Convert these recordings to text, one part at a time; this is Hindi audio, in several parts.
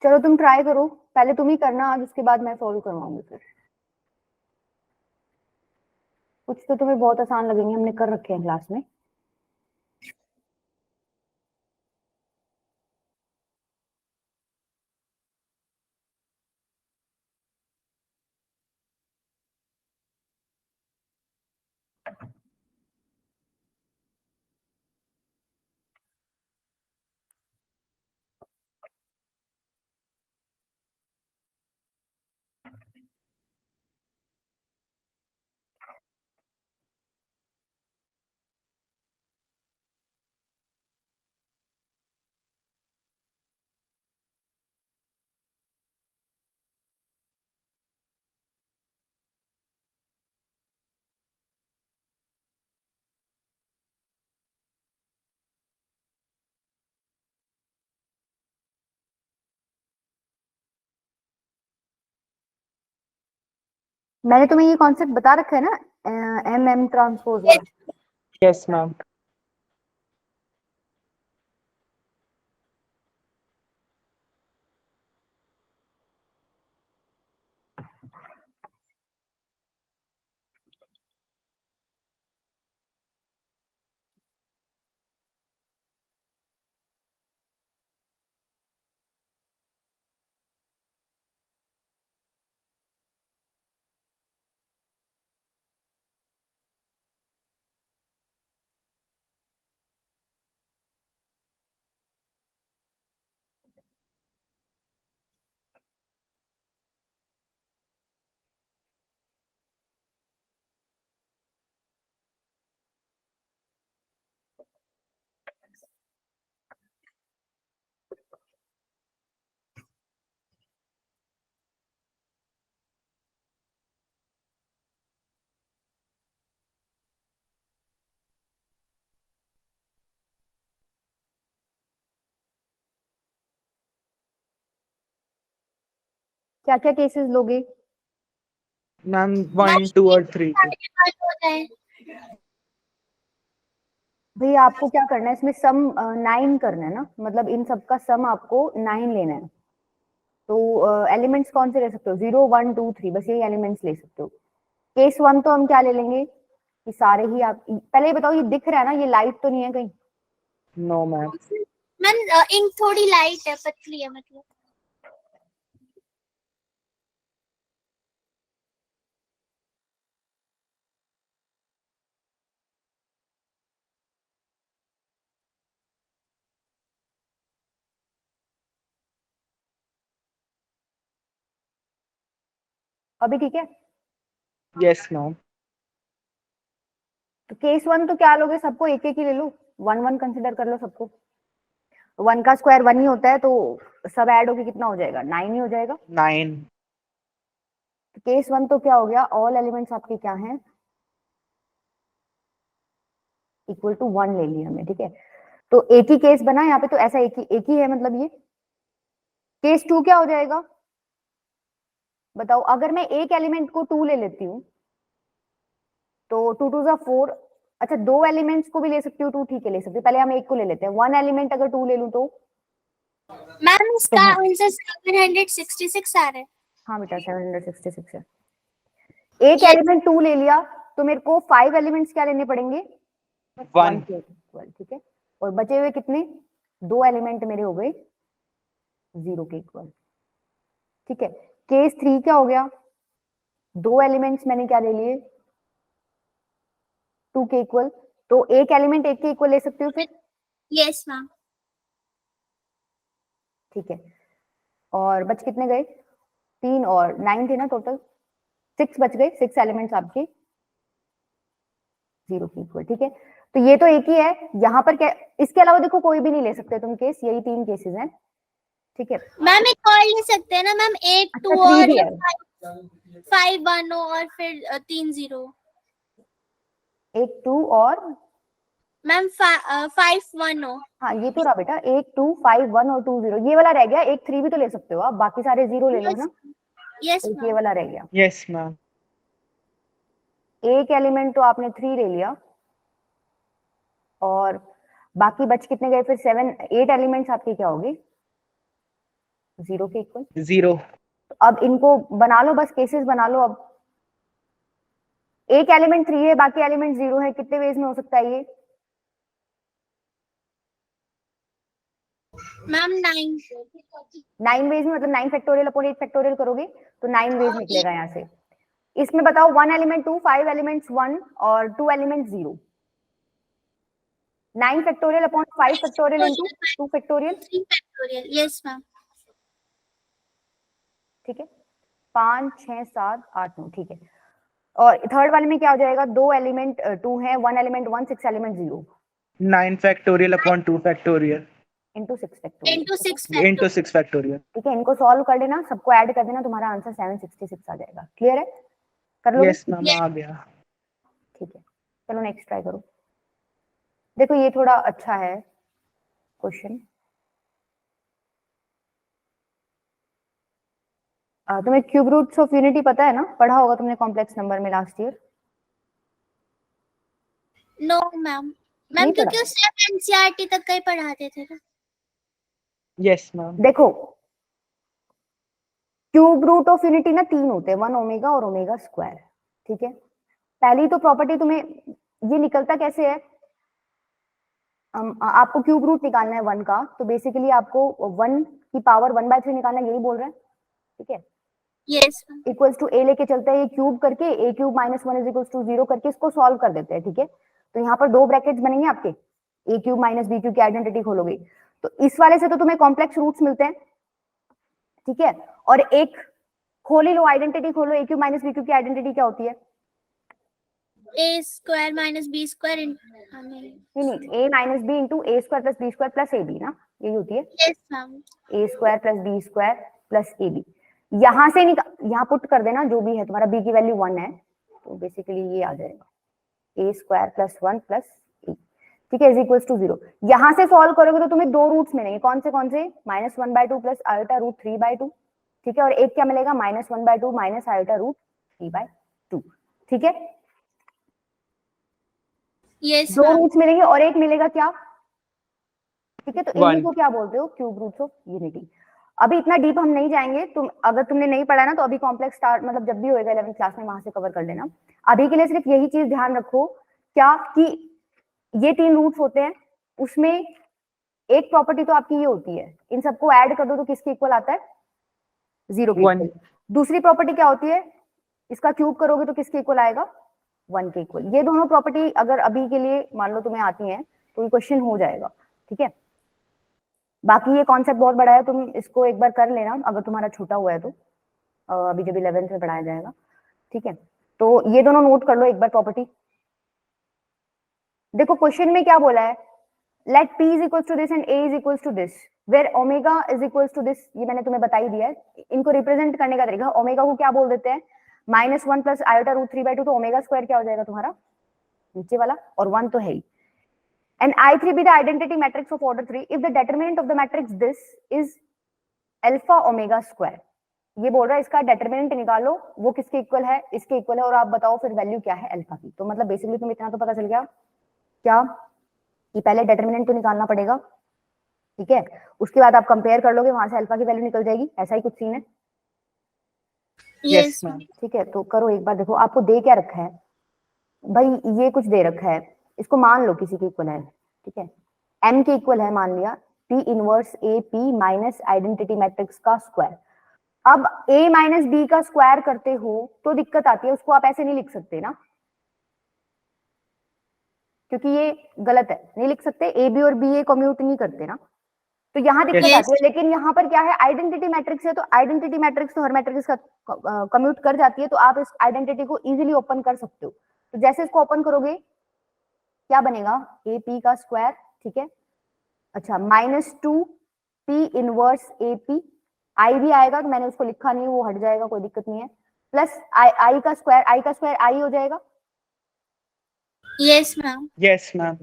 चलो तुम ट्राई करो, पहले तुम ही करना आज, उसके बाद मैं सॉल्व करवाऊंगी फिर। कुछ तो तुम्हें बहुत आसान लगेंगे, हमने कर रखे हैं क्लास में। मैंने तुम्हें ये कॉन्सेप्ट बता रखा है ना, एम एम ट्रांसपोज वाला। Yes ma'am. क्या क्या केसेस लोगे? मैम 1 2 और 3 भैया आपको क्या करना है इसमें, सम 9 करना है ना, मतलब इन सब का सम आपको 9 लेना है। तो एलिमेंट्स कौन से ले सकते हो? 0 1 2 3, बस यही एलिमेंट्स ले सकते हो। केस 1 तो हम क्या ले लेंगे कि सारे ही आप पहले ये बताओ, ये दिख रहा है ना, ये लाइट तो नहीं है कहीं? No ma'am. मैम इंक थोड़ी लाइट है, पतली है मतलब। अभी ठीक है? Yes ma'am. तो केस 1 तो क्या लोगे, सबको एक एक ही ले लो, 1 1 कंसिडर कर लो सबको। 1 का स्क्वायर 1 ही होता है, तो सब ऐड होके कितना हो जाएगा? 9 ही हो जाएगा। 9। तो केस 1 तो क्या हो गया, ऑल एलिमेंट्स आपके क्या हैं, इक्वल टू 1 ले लिया हमने, ठीक है। तो एक ही केस बना यहाँ पे, तो ऐसा एक ही है मतलब ये। केस 2 क्या हो जाएगा बताओ, अगर मैं एक एलिमेंट को 2 ले लेती हूँ तो 2 2 जा 4। अच्छा, दो एलिमेंट्स को भी ले सकती हूँ 2, ठीक है ले सकती हूँ। पहले हम एक को ले लेते हैं, 1 एलिमेंट अगर 2 ले लूँ तो। मैम इसका आंसर 766 आ रहा है। हाँ बेटा 766 है। एक एलिमेंट 2 ले लिया तो मेरे को 5 एलिमेंट्स क्या लेने पड़ेंगे? 1 1। के इक्वल, ठीक है। और बचे हुए कितने? 2 एलिमेंट मेरे हो गए 0 के इक्वल, ठीक है। केस 3 क्या हो गया, 2 एलिमेंट्स मैंने क्या ले लिए? 2 के इक्वल। तो एक एलिमेंट 1 के इक्वल ले सकती हूँ फिर? Yes ma'am. ठीक है। और बच कितने गए? 3 और 9 थे ना टोटल, 6 बच गए, 6 एलिमेंट्स आपके 0 के इक्वल, ठीक है। तो ये तो एक ही है यहाँ पर, क्या इसके अलावा देखो कोई भी नहीं ले सकते तुम केस, यही 3 केसेस हैं, ठीक है। मैम एक और ले सकते हैं ना मैम, 1 अच्छा 2 3 और भी है, 5 1 और फिर 3 0। 1 2 और मैम 5 1 हो। हाँ ये तो रहा बेटा, 1 2 5 1 और 2 0, ये वाला रह गया। 1 3 भी तो ले सकते हो आप, बाकी सारे 0 ले लो ना। यस एक ये मैम। वाला रह गया। Yes ma'am. एक एलिमेंट तो आपने 3 ले लिया, और बाकी बच कितने गए फिर? 7 8 एलिमेंट्स आपके क्या होगी? 0 के इक्वल। 0. अब इनको बना लो, बस केसेस बना लो। अब एक एलिमेंट 3 है, बाकी एलिमेंट 0 है, कितने वेज में हो सकता है ये? मैम 9। 9 वेज में, मतलब 9 फैक्टोरियल अपॉन 8 फैक्टोरियल करोगे तो 9 वेज निकलेगा यहाँ से। इसमें बताओ 1 एलिमेंट 2, 5 एलिमेंट्स 1 और 2 element 0। 9 factorial upon 5 factorial into 2 factorial. 3 factorial, yes ma'am. ठीक है, 5 6 7 8 9, ठीक है। और थर्ड वाले में क्या हो जाएगा? 2 एलिमेंट 2 है, 1 element 1, 6 element 0 9 factorial upon 2 factorial into 6 factorial. into 6 into factorial. 6 factorial. ठीक है, इनको सॉल्व कर लेना, सबको ऐड कर देना, तुम्हारा आंसर 766 आ जाएगा। क्लियर है? कर लोगे? Yes मैम, आ गया. ठीक है, चलो नेक्स्ट ट्राई करो। देखो ये थोड़ा अच्छा है क्वेश्चन। तुम्हें क्यूब रूट्स ऑफ यूनिटी पता है ना? पढ़ा होगा तुमने कॉम्प्लेक्स नंबर में last year. No ma'am. Ma'am नहीं क्योंकि पढ़ा? उस टाइम एनसीईआरटी तक का ही पढ़ाते थे ना। Yes ma'am. देखो क्यूब रूट ऑफ यूनिटी ना 3 होते हैं, 1 ओमेगा और ओमेगा स्क्वायर। ठीक है, पहली तो प्रॉपर्टी तुम्हें ये निकलता कैसे है? आपको क्यूब रूट निकालना है 1 का, तो बेसिकली आपको 1 की पावर 1/3 निकालना है, यही बोल रहे हैं। ठीक है, yes ma'am. Equals to A लेके चलते हैं, ये क्यूब करके A cube minus 1 is equals to 0 करके इसको सॉल्व कर देते हैं। ठीक है, तो यहाँ पर 2 ब्रैकेट्स बनेंगे आपके, ए क्यूब माइनस बी क्यूब की आइडेंटिटी खोलोगे तो इस वाले से तो तुम्हें कॉम्प्लेक्स रूट्स मिलते हैं। ठीक है, और एक खोल ही लो, आइडेंटिटी खोलो, A cube minus B cube की आइडेंटिटी क्या होती है? A square minus B square नहीं, A minus B into A square plus B square plus A B ना, यही होती है। Yes ma'am. A square plus B square plus A B. यहां से यहाँ पुट कर देना जो भी है तुम्हारा, बी की वैल्यू 1 है तो बेसिकली ये आ जाएगा ए स्क्वायर प्लस 1 प्लस ए। ठीक है, इज इक्वल्स टू 0। यहां से सॉल्व करोगे तो तुम्हें 2 रूट्स मिलेंगे। कौन से? -1/2 प्लस आयोटा रूट 3/2। ठीक है, और एक क्या मिलेगा? -1/2 माइनस आयोटा रूट 3/2। ठीक है, यस 2 मैम। रूट्स मिलेंगे और एक मिलेगा क्या? ठीक है, तो इन्हीं 1. को क्या बोलते हो? Cube roots of unity. अभी इतना डीप हम नहीं जाएंगे, तुम अगर तुमने नहीं पढ़ा ना तो अभी कॉम्प्लेक्स स्टार्ट मतलब जब भी होएगा 11th क्लास में वहां से कवर कर लेना। अभी के लिए सिर्फ यही चीज ध्यान रखो क्या कि ये 3 रूट्स होते हैं, उसमें एक प्रॉपर्टी तो आपकी ये होती है, इन सबको ऐड कर दो तो किसके इक्वल आता है? 0 के 1. इक्वल। दूसरी प्रॉपर्टी क्या होती है? इसका क्यूब करोगे तो किसके इक्वल आएगा? 1 के इक्वल। ये दोनों प्रॉपर्टी अगर अभी के लिए मान लो तुम्हें आती हैं तो ये क्वेश्चन हो जाएगा। ठीक है, बाकी ये कॉन्सेप्ट बहुत बड़ा है, तुम इसको एक बार कर लेना अगर तुम्हारा छूटा हुआ है तो, अभी जब 11th में पढ़ाया जाएगा। ठीक है, तो ये दोनों नोट कर लो एक बार प्रॉपर्टी। देखो क्वेश्चन में क्या बोला है? Let p is equals to this and a is equals to this where omega is equals to this. ये मैंने तुम्हें बता ही दिया है। इनको रिप्रेजेंट करने का तरीका, ओमेगा को क्या बोल देते हैं? -1 प्लस आयोटा रूट 3/2, तो ओमेगा स्क्वायर क्या हो जाएगा तुम्हारा नीचे वाला, और 1 तो है ही। And I3 be the identity matrix of order 3 if the determinant of the matrix this is alpha omega square। ये बोल रहा है इसका डेटरमिनेंट निकालो, वो किसके इक्वल है? इसके इक्वल है, और आप बताओ फिर वैल्यू क्या है अल्फा की। तो मतलब बेसिकली तुम्हें इतना तो पता चल गया क्या कि पहले डेटरमिनेंट तो निकालना पड़ेगा। ठीक है, उसके बाद आप कंपेयर कर लोगे, वहां से अल्फा की वैल्यू निकल जाएगी। ऐसा ही कुछ सीन है। Yes ma'am. ठीक है, तो करो एक बार। देखो आपको दे क्या रखा है भाई, ये कुछ दे रखा है, इसको मान लो किसी के इक्वल है। ठीक है, m के इक्वल है मान लिया p inverse A P minus identity matrix का स्क्वायर। अब a माइनस बी का स्क्वायर करते हो तो दिक्कत आती है, उसको आप ऐसे नहीं लिख सकते ना, क्योंकि ये गलत है, नहीं लिख सकते। ए बी और बी ए कम्यूट नहीं करते ना, तो यहाँ दिक्कत Yes. आती है। लेकिन यहाँ पर क्या है? आइडेंटिटी मैट्रिक्स है, तो आइडेंटिटी मैट्रिक्स तो हर मैट्रिक्स का कम्यूट कर जाती है, तो आप इस आइडेंटिटी को इजीली ओपन कर सकते हो। तो जैसे इसको ओपन करोगे क्या बनेगा? ए पी का स्क्वायर। ठीक है, अच्छा -2 पी इनवर्स ए पी, आई भी आएगा तो मैंने उसको लिखा नहीं, वो हट जाएगा, कोई दिक्कत नहीं है, प्लस आई का स्क्वायर आई हो जाएगा। Yes ma'am. Yes ma'am.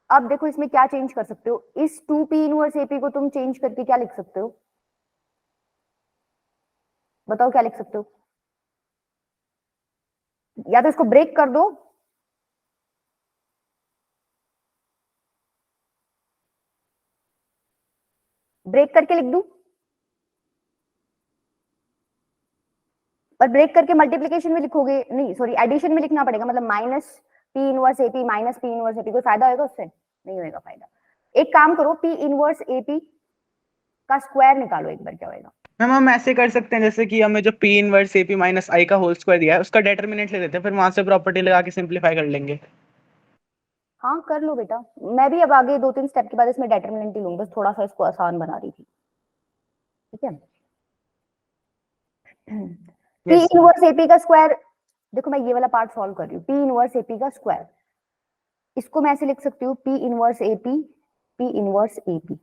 अब देखो इसमें क्या चेंज कर सकते हो, इस 2p इनवर्स एपी को तुम चेंज करके क्या लिख सकते हो? बताओ क्या लिख सकते हो? या तो इसको ब्रेक कर दो, ब्रेक करके लिख दूं, पर ब्रेक करके मल्टीप्लीकेशन में लिखोगे, नहीं सॉरी एडिशन में लिखना पड़ेगा, मतलब minus P inverse AP minus P inverse AP, कोई फायदा होगा उससे? नहीं होगा फायदा। एक काम करो, पी इनवर्स एपी का स्क्वायर निकालो एक बार, क्या होएगा? मैम हम ऐसे कर सकते हैं जैसे कि हमें जो P inverse AP minus I का होल स्क्वायर दिया है उसका डेटर्मिनेंट ले लेते हैं, फिर वहां से प्रॉपर्टी लगा के सिंपलीफाई कर लेंगे। हाँ कर लो बेटा, मैं भी अब आगे 2-3 स्टेप के बाद इसमें डेटर्मिनेंट ही लूंगी, बस थोड़ा सा इसको आसान बना रही थी, ठीक है। पी यस इनवर्स एपी का स्क्वायर, देखो मैं ये वाला पार्ट सॉल्व कर रही हूँ, पी इनवर्स एपी का स्क्वायर, इसको मैं ऐसे लिख सकती हूँ P inverse AP, P inverse AP,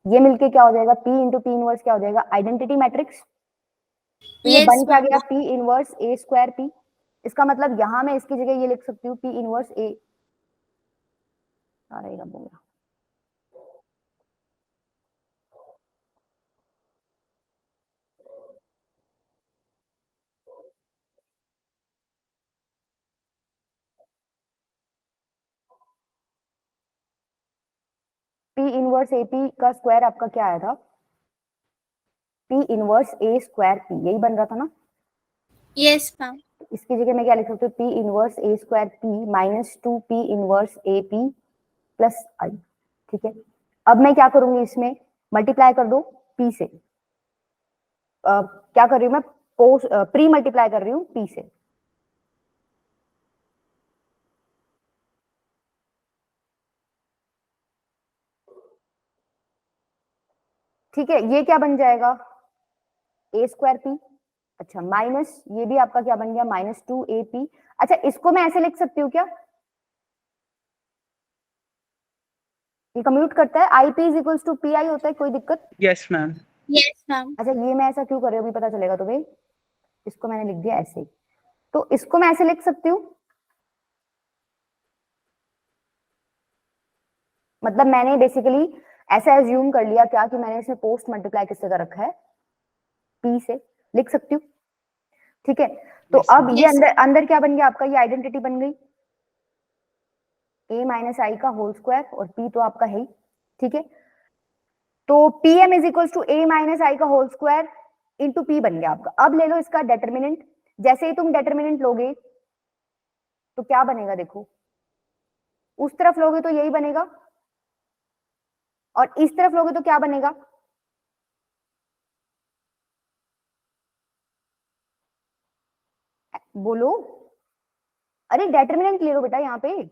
ये मिलके क्या हो जाएगा, पी इंटू पी इनवर्स क्या हो जाएगा, आइडेंटिटी मैट्रिक्स। तो ये Yes, बन क्या ma'am. गया, P inverse A square P. इसका मतलब यहां मैं इसकी जगह ये लिख सकती हूँ पी इनवर्स ए, आ रहेगा बोला, पी इनवर्स एपी का स्क्वायर आपका क्या आया था, P inverse A square P, यही बन रहा था ना। Yes, ma'am. इसकी जगह मैं क्या लिख सकती हूँ, P inverse A square P minus 2 P inverse A P plus I, ठीक है। अब मैं क्या करूंगी, इसमें मल्टीप्लाई कर दो पी से, क्या कर रही हूँ मैं, पोस्ट प्री मल्टीप्लाई कर रही हूँ पी से, ठीक है। ये क्या बन जाएगा, ए स्क्वायर पी, अच्छा माइनस ये भी आपका क्या बन गया, माइनस 2 ए पी। अच्छा इसको मैं ऐसे लिख सकती हूँ क्या, ये कम्यूट करता है, I P is equals to P I होता है, कोई दिक्कत? Yes ma'am. Yes, ma'am. अच्छा ये मैं ऐसा क्यों कर रही हूँ, अभी पता चलेगा तुम्हें, इसको मैंने लिख दिया ऐसे, तो इसको मैं ऐसे लिख सकती हूँ, मतलब मैंने बेसिकली ऐसा एज्यूम कर लिया क्या कि मैंने इसमें पोस्ट मल्टीप्लाई किससे कर रखा है, पी से, लिख सकती हूँ, ठीक है। तो यस अब मैम। ये Yes. अंदर अंदर क्या बन गया आपका, ये आइडेंटिटी बन गई, a माइनस आई का होल स्क्वायर, और p तो आपका है ही, ठीक है। तो pm is equal to a minus I का होल स्क्वायर इंटू p बन गया आपका। अब ले लो इसका डेटर्मिनेंट, जैसे ही तुम डेटर्मिनेंट लोगे तो क्या बनेगा देखो, उस तरफ लोगे तो यही बनेगा, और इस तरफ लोगे तो क्या बनेगा, बोलो, अरे डेटर्मिनेंट ले लो बेटा यहाँ पे,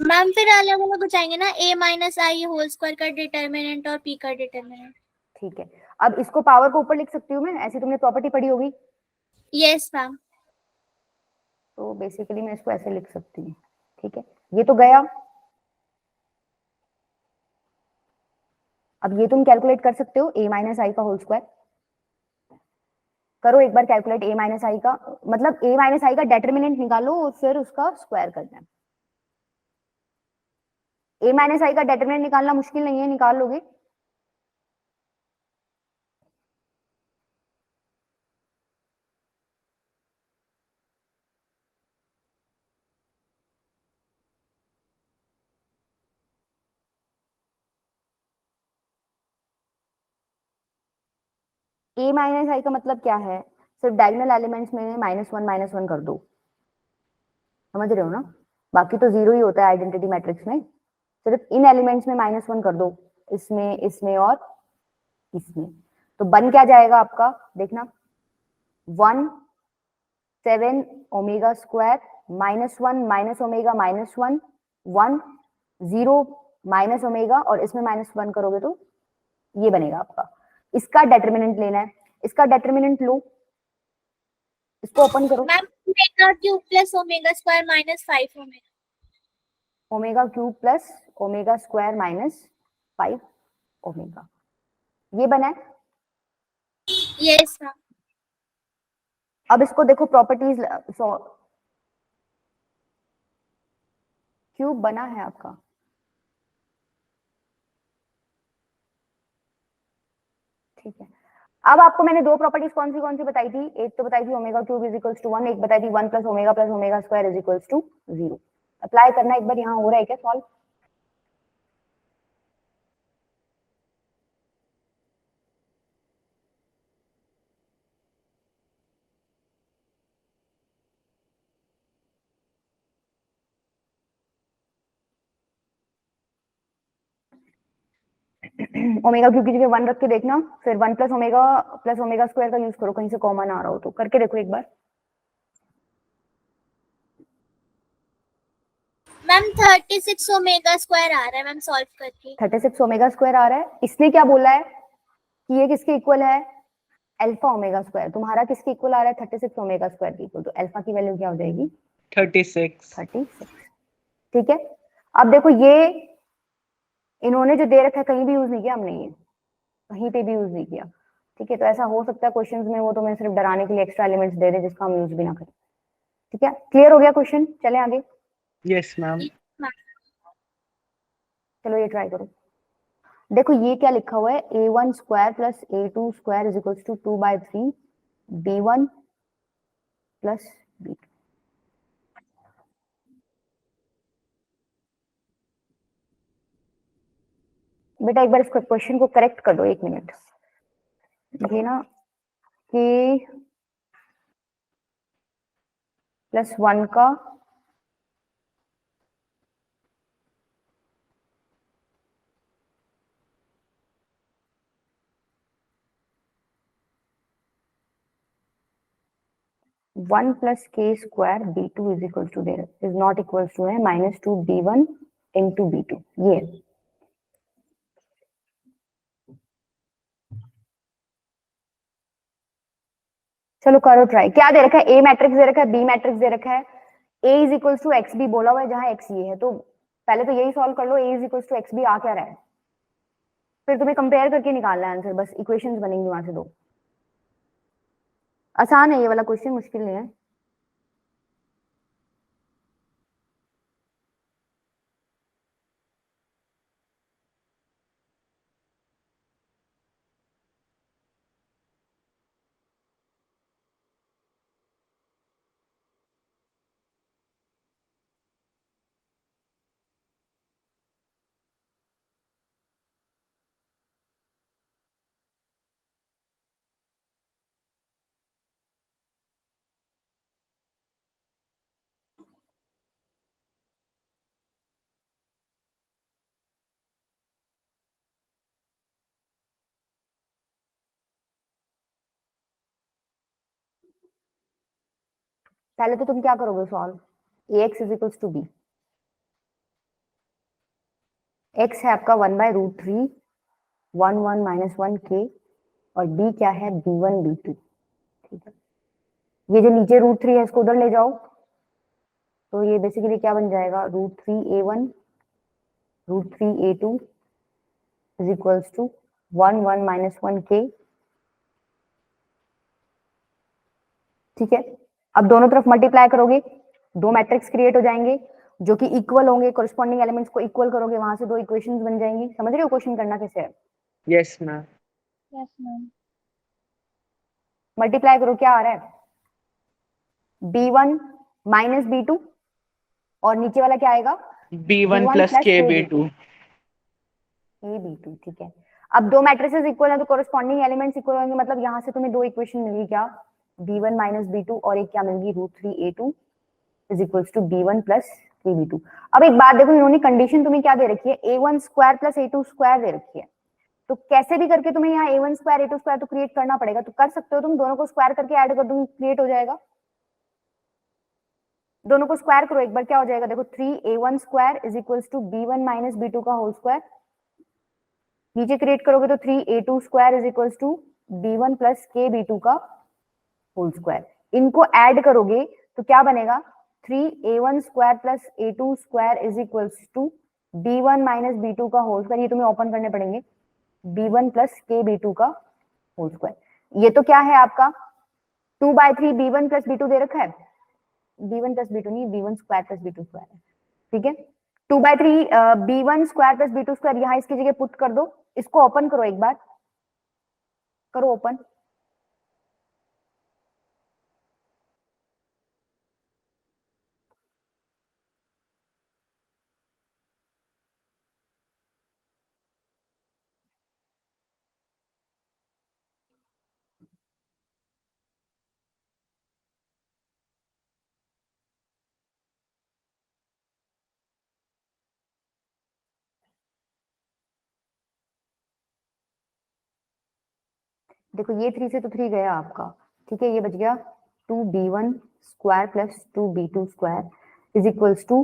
मैम फिर अलग अलग हो जाएंगे ना, a minus I whole square का डिटर्मिनेंट और p का डिटर्मिनेंट। ठीक है। अब इसको पावर को ऊपर लिख सकती हूँ मैं, ऐसी तुमने प्रॉपर्टी पढ़ी होगी, Yes, मैम. तो बेसिकली मैं इसको ऐसे लिख सकती हूँ, ठीक है। ये तो गया, अब ये तुम कैलकुलेट कर सकते हो, a माइनस आई का होल स्क्वायर करो एक बार कैलकुलेट, a माइनस आई का मतलब a माइनस आई का डेटर्मिनेंट निकालो और फिर उसका स्क्वायर करना है। a माइनस आई का डेटर्मिनेंट निकालना मुश्किल नहीं है, निकाल लोगे। a माइनस आई का मतलब क्या है, सिर्फ डायगोनल एलिमेंट्स में माइनस वन कर दो, समझ रहे हो ना, बाकी तो जीरो ही होता है आइडेंटिटी मैट्रिक्स में, सिर्फ इन एलिमेंट्स में -1 कर दो, इसमें इसमें और इसमें, तो बन क्या जाएगा आपका, देखना 1 7 omega square -1 minus omega -1 1 0 minus omega, और इसमें -1 करोगे तो ये बनेगा आपका। इसका डेटर्मिनेंट लेना है, इसका डेटर्मिनेंट लो, इसको ओपन करो, ma'am omega cube plus omega square minus 5 omega. Omega cube plus omega square -5 omega, ये बना है। Yes, ma'am. अब इसको देखो प्रॉपर्टीज, क्यूब बना है आपका, ठीक है। अब आपको मैंने दो प्रॉपर्टीज कौन सी बताई थी, एक तो बताई थी omega cube is equals to 1, एक बताई थी 1 plus omega square is equals to 0। Apply करना एक बार, यहाँ हो रहा है क्या सॉल्व, ओमेगा क्यू की जगह 1 रख के देखना, फिर 1 प्लस ओमेगा स्क्वायर का यूज करो, कहीं से कॉमन आ रहा हो तो करके देखो एक बार। मैम 36 ओमेगा स्क्वायर आ रहा है मैम सॉल्व करके। 36 ओमेगा स्क्वायर आ रहा है। इसने क्या बोला है कि ये किसके इक्वल है, अल्फा ओमेगा स्क्वायर। तुम्हारा किसके इक्वल आ रहा है, 36 ओमेगा स्क्वायर के इक्वल। तो अल्फा की वैल्यू क्या हो जाएगी, 36। 36। ठीक है, अब देखो ये इन्होंने जो दे रखा है कहीं भी यूज नहीं किया हमने, ये कहीं पे भी यूज नहीं किया। ठीक है, तो ऐसा हो सकता है क्वेश्चंस में वो तुम्हें सिर्फ डराने के लिए एक्स्ट्रा एलिमेंट्स दे दे जिसका हम यूज भी ना करें। ठीक है, क्लियर हो गया क्वेश्चन, चले आगे। Yes ma'am. चलो ये ट्राई करो। देखो ये क्या लिखा हुआ है, a1 square plus a2 square is equals to 2/3 b1 plus b2। बेटा एक बार इस क्वेश्चन को करेक्ट कर दो, 1 मिनट। ये ना k प्लस 1 का one plus K square b2 is equal to there is not equal to है -2 b1 इंटू b2। ये चलो करो ट्राई। क्या दे रखा है, ए मैट्रिक्स दे रखा है, बी मैट्रिक्स दे रखा है, A is equal to X B बोला हुआ है, जहां एक्स ये है। तो पहले तो यही सॉल्व कर लो, A is equal to X B आ क्या रहा है, फिर तुम्हें कंपेयर करके निकालना है आंसर, बस इक्वेशंस बनेंगी वहां से दो। आसान है ये वाला क्वेश्चन, मुश्किल नहीं है। पहले तो तुम क्या करोगे solve, A X is equal to B. X है आपका 1/√3 1 1 -1 के, और बी क्या है b1 b2। ठीक है, ये जो नीचे √3 है इसको उधर ले जाओ, तो ये बेसिकली क्या बन जाएगा, √3a1 √3a2 is equals to 1 1 -1 के। ठीक है, अब दोनों तरफ मल्टीप्लाई करोगे, दो मैट्रिक्स क्रिएट हो जाएंगे जो कि इक्वल होंगे, कोरिस्पॉन्डिंग एलिमेंट्स को इक्वल करोगे, वहां से दो इक्वेशंस बन जाएंगी। समझ रहे हो क्वेश्चन करना कैसे है, yes ma'am. Yes ma'am. Multiply करो, क्या आ रहा है b1 -b2, और नीचे वाला क्या आएगा b1 b1 प्लस प्लस के kb2 b2। kb2। ठीक है, अब दो मैट्रिसेस इक्वल है तो कोरिस्पॉन्डिंग एलिमेंट्स इक्वल होंगे, मतलब यहाँ से तुम्हें दो इक्वेशन मिलेगी, क्या b1 -b2, और एक क्या मिलेगी √3a2 is equals to b1 plus kb2। अब एक बात देखो, इन्होंने कंडीशन तुम्हें क्या दे रखी है, a1 square plus a2 square दे रखी है, तो कैसे भी करके तुम्हें यहाँ a1 स्क्वायर a2 स्क्वायर तो क्रिएट करना पड़ेगा। तो कर सकते हो तुम, दोनों को स्क्वायर करके ऐड कर दूंगी, क्रिएट हो जाएगा। दोनों को स्क्वायर करो एक बार, क्या हो जाएगा देखो, 3a1 square is equals to b1 -b2 का होल स्क्वायर। नीचे क्रिएट करोगे तो 3a2 square is equals to b1 plus kb2 का होल स्क्वायर। इनको ऐड करोगे तो क्या बनेगा, 3a1 square plus a2 square is equals to b1 -b2 का होल स्क्वायर। ये तुम्हें ओपन करने पड़ेंगे, b1 प्लस kb2 का होल स्क्वायर। ये तो क्या है आपका 2/3 b1 प्लस b2 दे रखा है, b1 प्लस b2 नहीं, b1 square plus b2 square है। ठीक है, 2/3 b1 square plus b2 square यहाँ इसकी जगह पुट कर दो, इसको ओपन करो एक बार, करो ओपन। देखो ये 3 से तो 3 गया आपका, ठीक है, ये बच गया 2b1 square plus 2b2 square is equals to,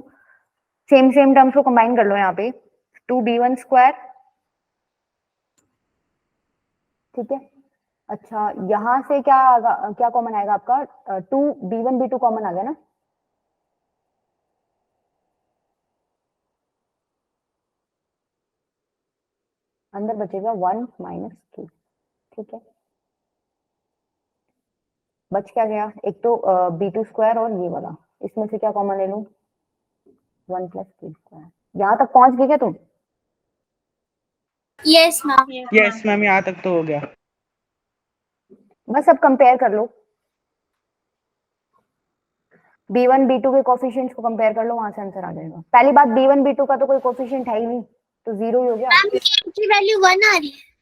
same same terms को कंबाइन कर लो यहाँ पे, 2b1 स्क्वायर, ठीक है। अच्छा यहाँ से क्या कॉमन आएगा आपका, 2b1 b2 कॉमन आ गया ना, अंदर बचेगा 1 माइनस k, ठीक है। बच क्या गया, एक तो b2 स्क्वायर और ये वाला, इसमें से क्या कॉमन ले लूं, 1 प्लस k स्क्वायर। यहाँ तक पहुंच गए क्या तुम? Yes ma'am. यस मैम, यहाँ तक तो हो गया। बस अब कंपेयर कर लो, b1 b2 के कोफिशिएंट्स को कंपेयर कर लो, वहां से आंसर आ जाएगा। पहली बात b1 b2 का तो कोई कोफिशिएंट है ही नहीं, तो जीरो ही हो गया। मैम की वैल्यू 1 आ रही है।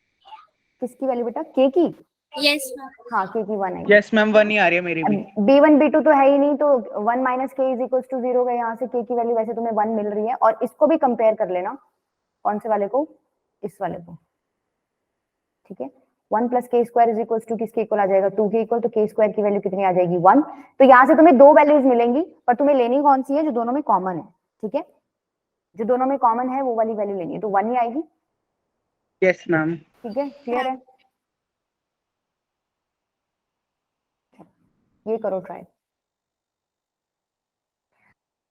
किसकी वैल्यू बेटा, k की? Yes ma'am. हाँ k की 1 आई। यस मैम, 1 ही आ रही है मेरी भी। b1 b2 तो है ही नहीं, तो 1 minus k is equals to 0 गए, यहाँ से k की वैल्यू वैसे तुम्हें 1 मिल रही है, और इसको भी कंपेयर कर लेना, कौन से वाले को, इस वाले को, ठीक है। 1 plus k square is equals to किसके इक्वल आ जाएगा, 2 के इक्वल, तो k स्क्वायर की वैल्यू कितनी आ जाएगी, 1। तो यहाँ से तुम्हें दो वैल्यूज मिलेंगी, पर तुम्हें लेनी कौन सी है, जो दोनों में कॉमन है, ठीक है, जो दोनों में कॉमन है वो वाली वैल्यू लेनी है, तो 1 ही आएगी, यस मैम। ठीक है, क्लियर है। ये करो try.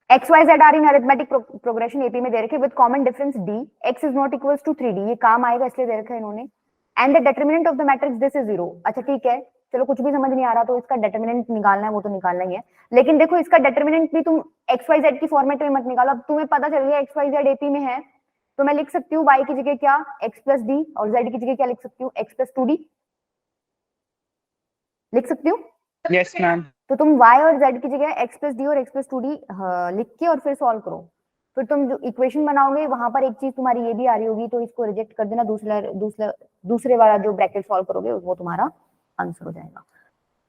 X Y Z are in arithmetic progression AP में दे रखे with common difference D, X is not equals to 3d, ये काम आएगा इसलिए दे रखा है इन्होंने, and the determinant of the matrix this is 0। अच्छा ठीक है, चलो कुछ भी समझ नहीं आ रहा तो इसका डिटरमिनेंट निकालना है, वो तो निकालना ही है, लेकिन देखो इसका डिटरमिनेंट भी तुम एक्स वाई जेड की फॉर्मेट में मत निकालो। अब तुम्हें पता चल गया एक्स वाई जेड एपी में है, तो मैं लिख सकती हूँ y की जगह क्या, x प्लस डी, और z की जगह क्या लिख सकती हूँ, x प्लस 2d लिख सकती हूँ। Yes ma'am. तो तुम y और z की जगह x प्लस डी और x प्लस 2d लिख के और फिर सॉल्व करो, फिर तुम जो इक्वेशन बनाओगे वहां पर एक चीज तुम्हारी ये भी आ रही होगी, तो इसको रिजेक्ट कर देना, दूसरे वाला जो ब्रैकेट सॉल्व करोगे वो तुम्हारा आंसर हो जाएगा।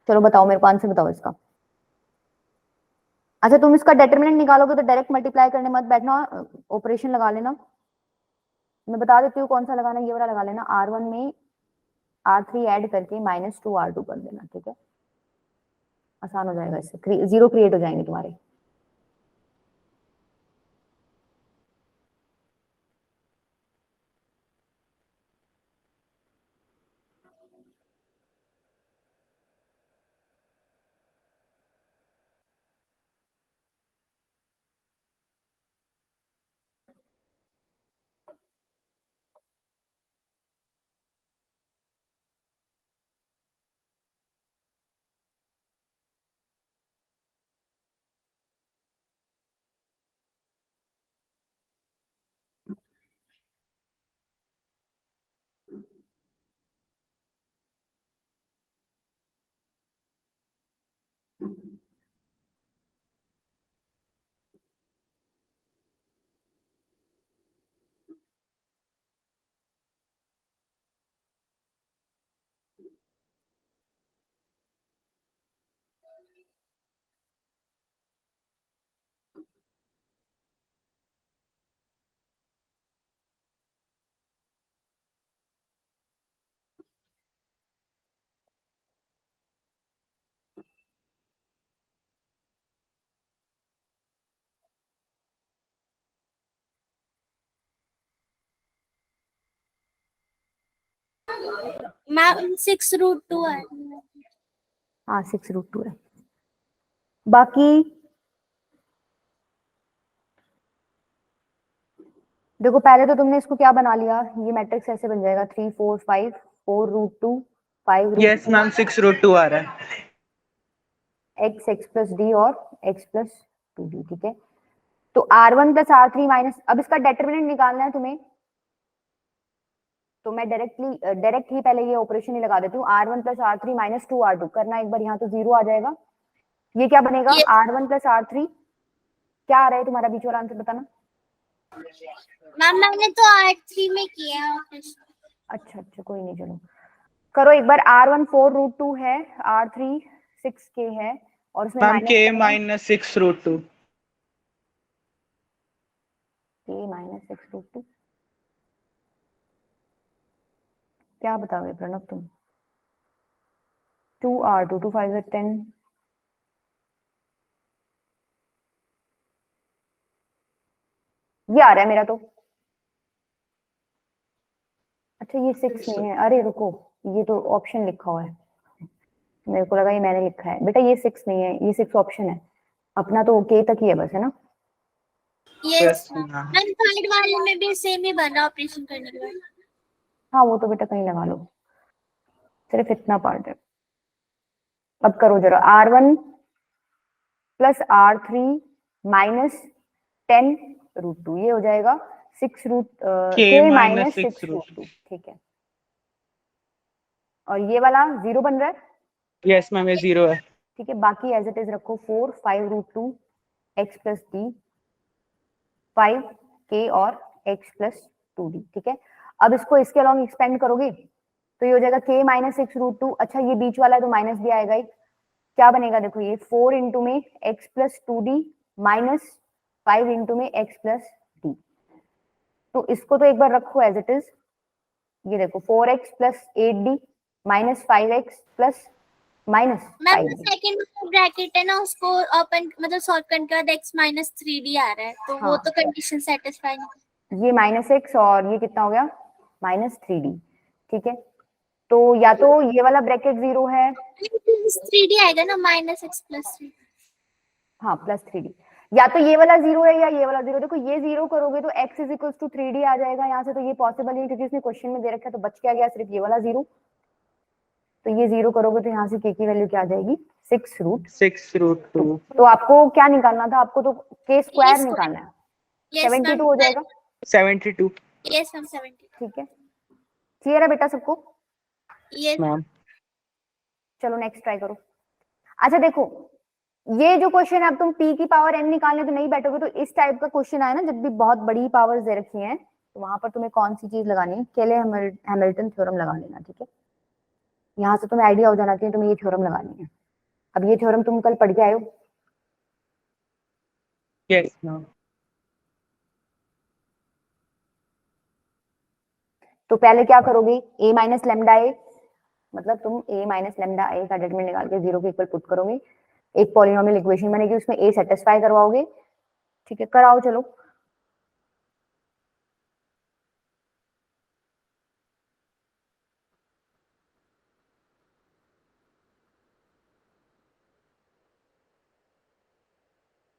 चलो बताओ मेरे को आंसर बताओ इसका। अच्छा तुम इसका डिटरमिनेंट निकालोगे तो डायरेक्ट मल्टीप्लाई करने मत बैठना, ऑपरेशन लगा लेना, मैं बता देती हूँ कौन सा लगाना, ये वाला लगा लेना, R1 में R3 ऐड करके -2 R2 कर देना, ठीक है, आसान हो जाएगा, इससे जीरो क्रिएट हो जाएंगे तुम्हारे। मैम 6√2 है। हाँ 6√2 है। बाकी देखो पहले तो तुमने इसको क्या बना लिया, ये मैट्रिक्स ऐसे बन जाएगा 3 4 5 4√2 यस 5√2 मैम, 6√2 आ रहा है। x प्लस डी और x प्लस 2d, ठीक है। तो R1 प्लस R3 माइनस, अब इसका डिटरमिनेंट निकालना है तुम्हें, तो मैं डायरेक्ट ही पहले ये ऑपरेशन ही लगा देती हूँ, R1 plus R3 minus 2R2 करना एक बार, यहाँ तो जीरो आ जाएगा, ये क्या बनेगा, Yes. R1 प्लस R3, क्या आ रहा है तुम्हारा बीच वाला आंसर बताना। मैम मैंने तो R3 में किया है। अच्छा अच्छा कोई नहीं, चलो करो एक बार। R1 4√2 है, R3 6k है, और उसमें मैम माइनस k करना है, माइनस 6√2। k माइनस 6√2, क्या बताओगे प्रणव तुम? 2R2, 2 5 10, ये आ रहा है मेरा तो। अच्छा ये 6 नहीं है, अरे रुको, ये तो ऑप्शन लिखा हुआ है, मेरे को लगा ये मैंने लिखा है। बेटा ये 6 नहीं है, ये 6 ऑप्शन है, अपना तो K तक ही है बस, है ना? Yes Yes, ma'am. ma'am. Ma'am third वाले में भी सेम ही बना ऑपरेशन करने के बाद। हाँ वो तो बेटा कहीं लगा लो, सिर्फ इतना पार्ट है। अब करो जरा, R1 प्लस R3 माइनस 10√2, ये हो जाएगा 6 root K K minus minus 6 6 root. Root 2, ठीक है। और ये वाला 0 बन रहा है, Yes, ma'am, ये 0 है. ठीक है। बाकी एज इट इज रखो, 4 5√2 x प्लस d, 5 k और x प्लस 2d, ठीक है। अब इसको इसके अलॉन्ग एक्सपेंड करोगे तो ये हो जाएगा k माइनस 6√2। अच्छा ये बीच वाला है तो माइनस भी आएगा ही, क्या बनेगा देखो, ये 4 इंटू में x plus 2d minus 5 into में x प्लस d। तो इसको तो एक बार रखो एज इट इज, ये देखो 4x plus 8d minus 5x plus minus ma'am 5d। Second bracket है ना, उसको ओपन मतलब सॉल्व करने के बाद x माइनस 3d आ रहा है, तो वो हाँ। तो कंडीशन सेटिस्फाई नहीं। ये माइनस एक्स और ये कितना हो गया, माइनस 3d, ठीक है। तो या तो ये वाला ब्रैकेट 0 है, 3d आएगा ना, माइनस x प्लस 3। हाँ प्लस 3d, या तो ये वाला 0 है या ये वाला 0। देखो ये 0 करोगे तो x is equal to 3d आ जाएगा यहाँ से, तो ये पॉसिबल नहीं क्योंकि इसने क्वेश्चन में दे रखा है, तो बच क्या गया सिर्फ ये वाला 0। तो ये 0 करोगे तो यहाँ से k की वैल्यू क्या आ जाएगी, 6√2। तो आपको क्या निकालना था, आपको तो k स्क्वायर निकालना है, यस 72 मैम। हो जाएगा, 72. Yes ma'am 70। ठीक है। क्लियर है बेटा सबको? Yes Ma'am. चलो नेक्स्ट ट्राई करो। अच्छा देखो, ये जो क्वेश्चन है, अब तुम p की पावर n निकालने तो नहीं बैठोगे, तो इस टाइप का क्वेश्चन आए ना जब भी बहुत बड़ी पावर्स दे रखी हैं, तो वहां पर तुम्हें कौन सी चीज लगानी है, केले हैमिल्टन थ्योरम लगा लेना, ठीक है। यहाँ से तुम्हें आइडिया हो जाना चाहिए तुम्हें ये थ्योरम लगानी है। अब ये थ्योरम तुम कल पढ़ के आए हो, Yes, ma'am. तो पहले क्या करोगे, a माइनस लेमडा ए, मतलब तुम a माइनस लेमडा ए का डिटरमिनेंट निकाल के 0 के इक्वल पुट करोगे, एक पॉलिनोमियल इक्वेशन बनेगी, उसमें a सेटिस्फाई करवाओगे, ठीक है। कराओ चलो।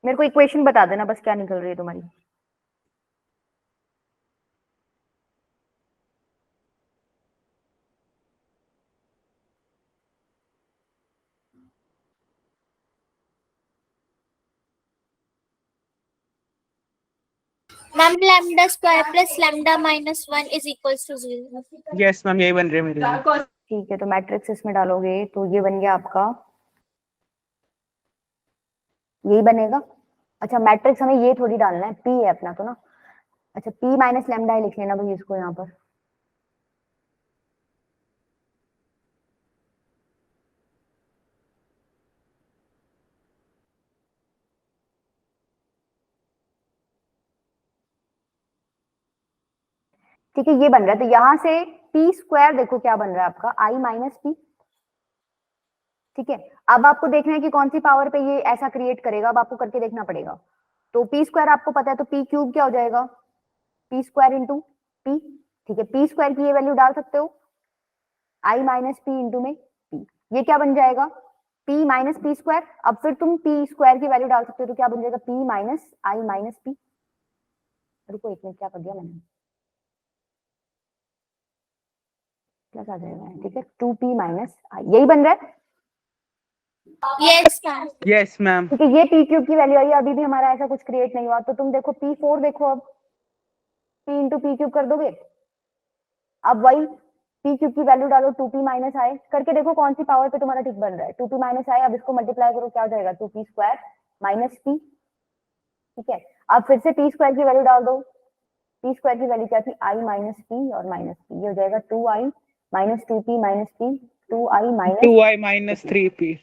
मेरे को इक्वेशन बता देना बस क्या निकल रही है तुम्हारी। Ma'am lambda square plus lambda minus 1 is equals to 0। Yes, ma'am, यही बन रही है मेरे लिए. ठीक है, तो मैट्रिक्स इसमें डालोगे तो ये बन गया आपका, यही बनेगा। अच्छा मैट्रिक्स हमें ये थोड़ी डालना है, p है अपना तो ना। अच्छा p माइनस लेमडा लिख लेना भाई इसको यहाँ पर, ठीक है। ये बन रहा है, तो यहाँ से p स्क्वायर देखो क्या बन रहा है आपका, i माइनस p, ठीक है। अब आपको देखना है कि कौन सी पावर पे ये ऐसा क्रिएट करेगा, अब आपको करके देखना पड़ेगा। तो p स्क्वायर आपको पता है, तो p क्यूब क्या हो जाएगा, p स्क्वायर इंटू p, ठीक है। p स्क्वायर की ये वैल्यू डाल सकते हो, i माइनस p इंटू में p, ये क्या बन जाएगा, p माइनस पी स्क्वायर। अब फिर तुम p स्क्वायर की वैल्यू डाल सकते हो, तो क्या बन जाएगा, p minus i minus p। रुको एक मिनट, क्या कर दिया मैंने, प्लस आ जाएगा, ठीक है, 2p माइनस i, यही बन रहा है, यस मैम। Yes, ma'am. ठीक है। ये p क्यूब की वैल्यू आई, अभी भी हमारा ऐसा कुछ क्रिएट नहीं हुआ, तो तुम देखो p4 देखो, अब p इंटू पी क्यूब कर दोगे, अब वही p क्यूब की वैल्यू डालो, 2p माइनस आई करके देखो कौन सी पावर पे तुम्हारा ठीक बन रहा है, 2p माइनस आई। अब इसको मल्टीप्लाई करो, क्या हो जाएगा, 2p स्क्वायर माइनस p, ठीक है। अब फिर से p स्क्वायर की वैल्यू डाल दो, p स्क्वायर की वैल्यू क्या थी, i माइनस p और माइनस p, ये हो जाएगा 2i minus 2p minus p, 2i minus, 2i minus 3p.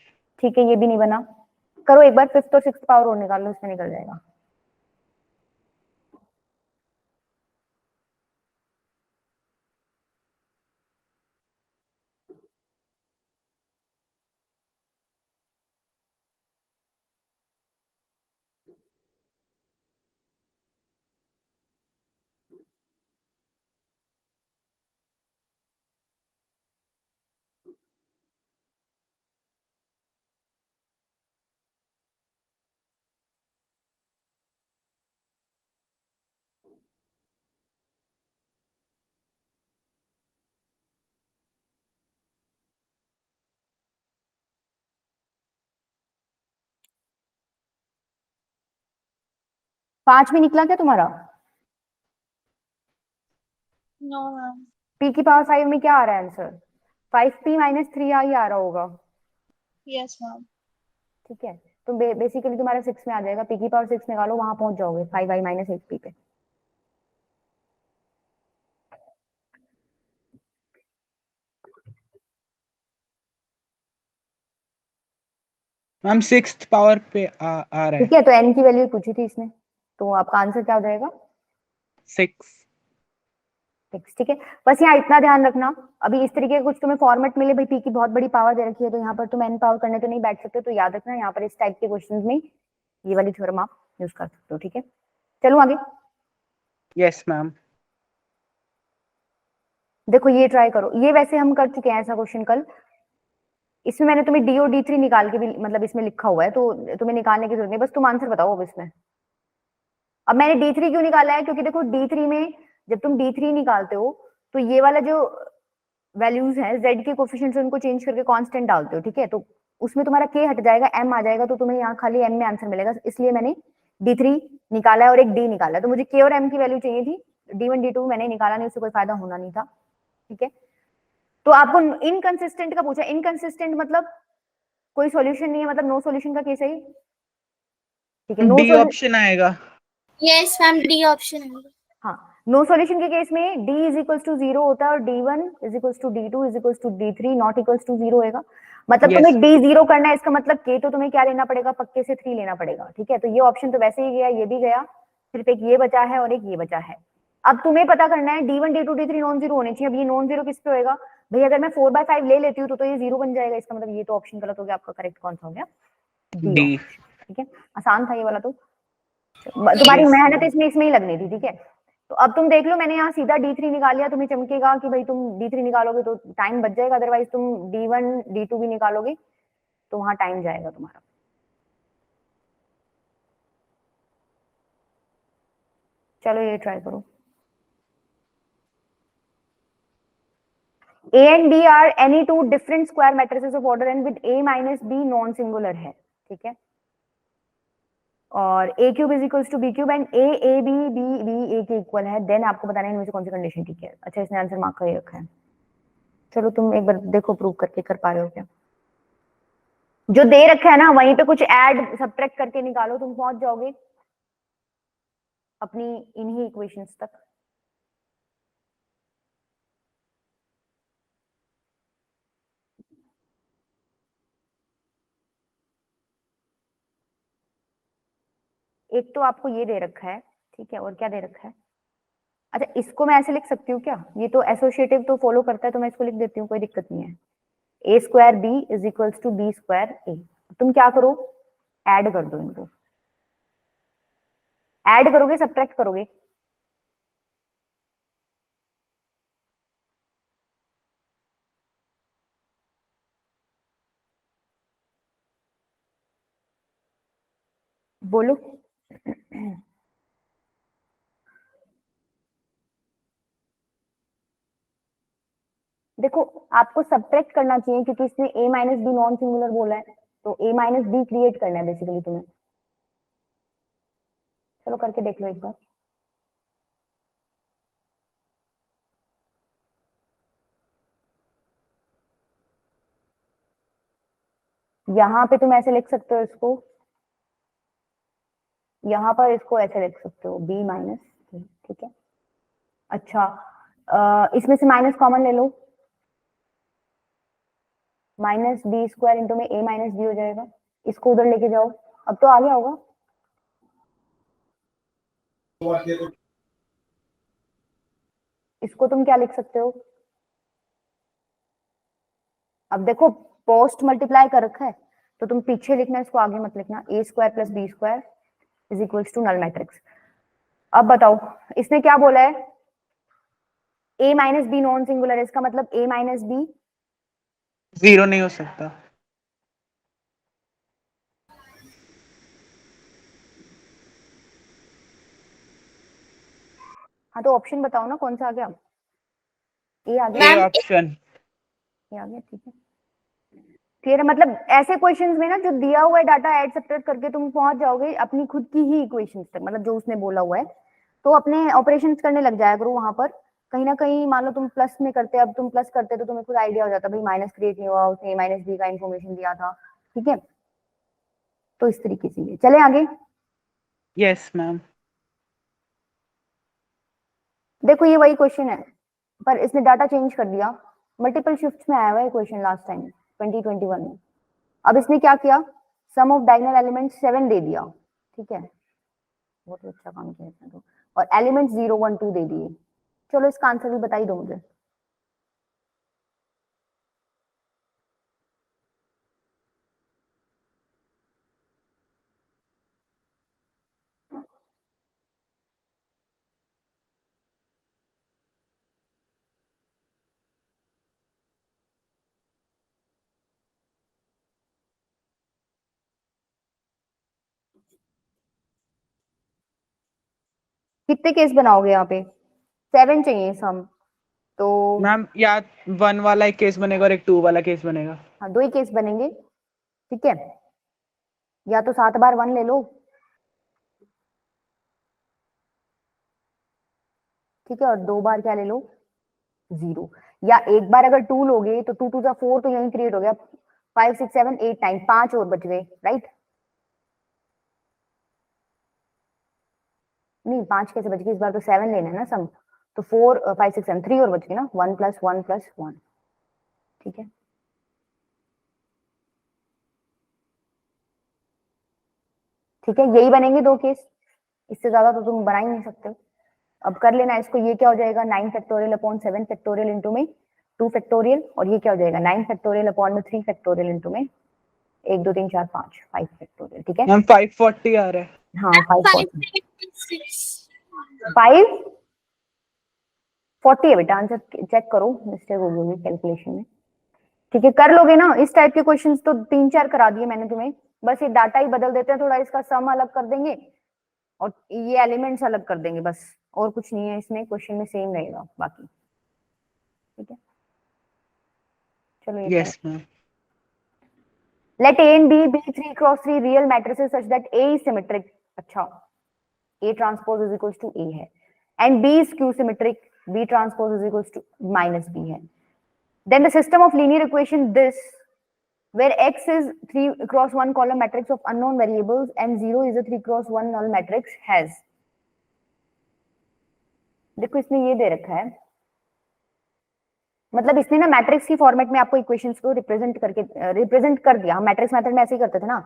ठीक है। ये भी नहीं बना, करो एक बार, फिफ्थ और सिक्स पावर और निकाल लो, इसमें निकल जाएगा। 5 में निकला क्या तुम्हारा? No ma'am. p की पावर 5 में क्या आ रहा है आंसर? 5p माइनस 3 ही आ रहा होगा। Yes ma'am. ठीक है, तो बेसिकली तुम्हारा 6 में आ जाएगा। p की पावर 6 निकालो, वहां पहुंच जाओगे 5i माइनस 8p पे। मैम 6th पावर पे आ रहा ठीक है है, तो n की वैल्यू पूछी थी इसने, तो आपका आंसर क्या हो जाएगा? 6। 6। ठीक है, बस यहाँ इतना ध्यान रखना, अभी इस तरीके का कुछ तुम्हें फॉर्मेट मिले, भाई p की बहुत बड़ी पावर दे रखी है तो यहाँ पर तुम n पावर करने तो नहीं बैठ सकते, तो याद रखना यहाँ पर इस टाइप के क्वेश्चंस में ये वाली थ्योरम आप यूज कर सकते हो। ठीक है, चलो आगे। Yes ma'am. देखो ये ट्राई करो, ये वैसे हम कर चुके हैं ऐसा क्वेश्चन कल। इसमें मैंने तुम्हें डी और D3 निकाल के भी मतलब इसमें लिखा हुआ है, तो तुम्हें निकालने की जरूरत नहीं, बस तुम आंसर बताओ अब इसमें। अब मैंने D3 क्यों निकाला है, क्योंकि देखो D3 में जब तुम D3 निकालते हो तो ये वाला जो वैल्यूज है z के कोफिशिएंट से उनको चेंज करके कांस्टेंट डालते हो। ठीक है, तो उसमें तुम्हारा k हट जाएगा, m आ जाएगा, तो तुम्हें यहाँ खाली m में आंसर मिलेगा, इसलिए मैंने D3 निकाला है और एक d निकाला है। तो मुझे k और m की वैल्यू चाहिए थी, D1 D2 मैंने निकाला नहीं, उससे कोई फायदा होना नहीं था। ठीक है, तो आपको इनकंसिस्टेंट का पूछा, इनकंसिस्टेंट मतलब कोई सॉल्यूशन नहीं है, मतलब नो सॉल्यूशन का केस है ये। ठीक है, नो डी सॉल्यूशन, ऑप्शन आएगा। यस मैम, डी ऑप्शन है। हाँ, नो सॉल्यूशन के केस में d इज इक्वल्स टू 0 होता है और d1 is equals to d2 is equals to d3 not equals to 0 होएगा। मतलब यस। तुम्हें d0 करना है, इसका मतलब k तो तुम्हें क्या लेना पड़ेगा, पक्के से 3 लेना पड़ेगा। ठीक है, तो ये ऑप्शन तो वैसे ही गया, ये भी गया, सिर्फ एक ये बचा है और एक ये बचा है। अब तुम्हें पता करना है d1 d2 d3 non zero होने चाहिए। अब ये नॉन जीरो किस पे होएगा भाई, अगर मैं 4/5 ले लेती हूँ तो ये 0 बन जाएगा, इसका मतलब ये तो ऑप्शन गलत हो गया। आपका करेक्ट कौन सा हो गया? D D. ऑप्शन। ठीक है, आसान था ये वाला तो, तुम्हारी यस मेहनत मैम। इसमें ही लगनी थी। ठीक है, तो अब तुम देख लो, मैंने यहाँ सीधा D3 निकाल लिया, तुम्हें चमकेगा कि भाई तुम D3 निकालोगे तो टाइम बच जाएगा, अदरवाइज तुम D1 D2 भी निकालोगे तो वहां टाइम जाएगा तुम्हारा। चलो ये ट्राई करो। A and B are any two different square matrices of order n with A minus B non singular है। ठीक है, और A cube is equals to B cube and A B B B A के इक्वल है, देन आपको बताना है इनमें से कौन सी कंडीशन ठीक है। अच्छा, इसने आंसर मार्क कर ही रखा है। चलो तुम एक बार देखो प्रूव करके कर पा रहे हो क्या। जो दे रखा है ना वहीं पे कुछ ऐड सब्ट्रैक्ट करके निकालो, तुम पहुंच जाओगे अपनी इन्हीं इक्वेशंस तक। एक तो आपको ये दे रखा है, ठीक है, और क्या दे रखा है? अच्छा, इसको मैं ऐसे लिख सकती हूँ क्या, ये तो एसोसिएटिव तो फॉलो करता है, तो मैं इसको लिख देती हूँ, कोई दिक्कत नहीं है। A square B is equals to B square A. तुम क्या करो, ऐड कर दो इनको। ऐड करोगे सब्ट्रैक्ट करोगे? बोलो। देखो, आपको सब्ट्रैक्ट करना चाहिए क्योंकि इसने a minus B non singular बोला है, तो a माइनस बी क्रिएट करना है बेसिकली तुम्हें। चलो करके देख लो एक बार। यहाँ पे तुम ऐसे लिख सकते हो इसको, यहाँ पर इसको ऐसे लिख सकते हो b माइनस। ठीक है, अच्छा, इसमें से माइनस कॉमन ले लो, माइनस बी स्क्वायर इंटू में a माइनस बी हो जाएगा। इसको उधर लेके जाओ, अब तो आ गया होगा। इसको तुम क्या लिख सकते हो, अब देखो पोस्ट मल्टीप्लाई कर रखा है तो तुम पीछे लिखना, इसको आगे मत लिखना। A square plus B square is equals to null matrix. अब बताओ इसने क्या बोला है, a minus B non singular है, इसका मतलब a माइनस बी 0 नहीं हो सकता। हाँ, तो ऑप्शन बताओ ना कौन सा आ गया। ए आ गया, ए मैम ऑप्शन। ये आ गया। ठीक है, क्लियर है? मतलब ऐसे क्वेश्चंस में ना जो दिया हुआ है डाटा ऐड सब्ट्रैक्ट करके तुम पहुंच जाओगे अपनी खुद की ही इक्वेशंस तक, मतलब जो उसने बोला हुआ है। तो अपने ऑपरेशंस करने लग जाया करो वहां पर। कहीं ना कहीं मान लो तुम प्लस में करते, अब तुम प्लस करते तो तुम्हें खुद आइडिया हो जाता भाई माइनस क्रिएट नहीं हुआ, उसने माइनस बी का इन्फॉर्मेशन दिया था। ठीक है, तो इस तरीके से ये चले आगे। Yes ma'am. देखो ये वही क्वेश्चन है पर इसने डाटा चेंज कर दिया। मल्टीपल शिफ्ट्स में आया हुआ है क्वेश्चन लास्ट टाइम 2021 में। अब इसने क्या किया, सम ऑफ डायगोनल एलिमेंट 7 दे दिया। ठीक है, बहुत अच्छा काम किया इसने तो। और एलिमेंट 0 1 2 दे दिए। चलो इसका आंसर भी बता ही दो मुझे। कितने केस बनाओगे यहाँ पे? 7 चाहिए सम। तो मैम या 1 वाला एक केस बनेगा और एक 2 वाला केस बनेगा। हाँ, 2 ही केस बनेंगे। ठीक है, या तो 7 बार 1 ले लो। ठीक है, और 2 बार क्या ले लो, 0। या एक बार अगर 2 लोगे तो 2 2 जा 4 तो यही क्रिएट हो गया। 5 6 7 8 9 5 और बच गए, राइट? नहीं 5 कैसे बच गए, इस बार तो 7 लेना है ना सम। तो 4 5 6 7 3 और बच गए ना, 1 + 1 + 1। ठीक है, ठीक है, यही बनेंगे 2 केस, इससे ज्यादा तो तुम बना ही नहीं सकते। अब कर लेना इसको, ये क्या हो जाएगा 9 फैक्टोरियल अपॉन 7 फैक्टोरियल इंटू में 2 फैक्टोरियल, और ये क्या हो जाएगा 9 फैक्टोरियल अपॉन में 3 फैक्टोरियल इंटू में 1 2 3 4 5 5 फैक्टोरियल। ठीक है, मैम 540 आ रहा है। हाँ 540 576 540 है बेटा, आंसर चेक करो, मिस्टेक हो गई होगी कैलकुलेशन में। ठीक है, कर लोगे ना इस टाइप के क्वेश्चंस तो 3 4 करा दिए मैंने तुम्हें। बस ये डाटा ही बदल देते हैं थोड़ा, इसका सम अलग कर देंगे और ये एलिमेंट्स अलग कर देंगे बस, और कुछ नहीं है इसमें, क्वेश्चन में सेम रहेगा बाकी। ठीक है, चलो ये yes ma'am. let A and B be 3 cross 3 real matrices such that A is symmetric. अच्छा, A transpose is equals to A है, and B is skew symmetric, B transpose is equals to minus B है. Then the system of linear equation this, where X is 3 cross 1 column matrix of unknown variables and 0 is a 3 cross 1 null matrix has. देखो इसने ये दे रखा है, मतलब इसने ना मैट्रिक्स की फॉर्मेट में आपको इक्वेशंस को रिप्रेजेंट कर दिया। हम मैट्रिक्स मेथड में ऐसे ही करते थे ना,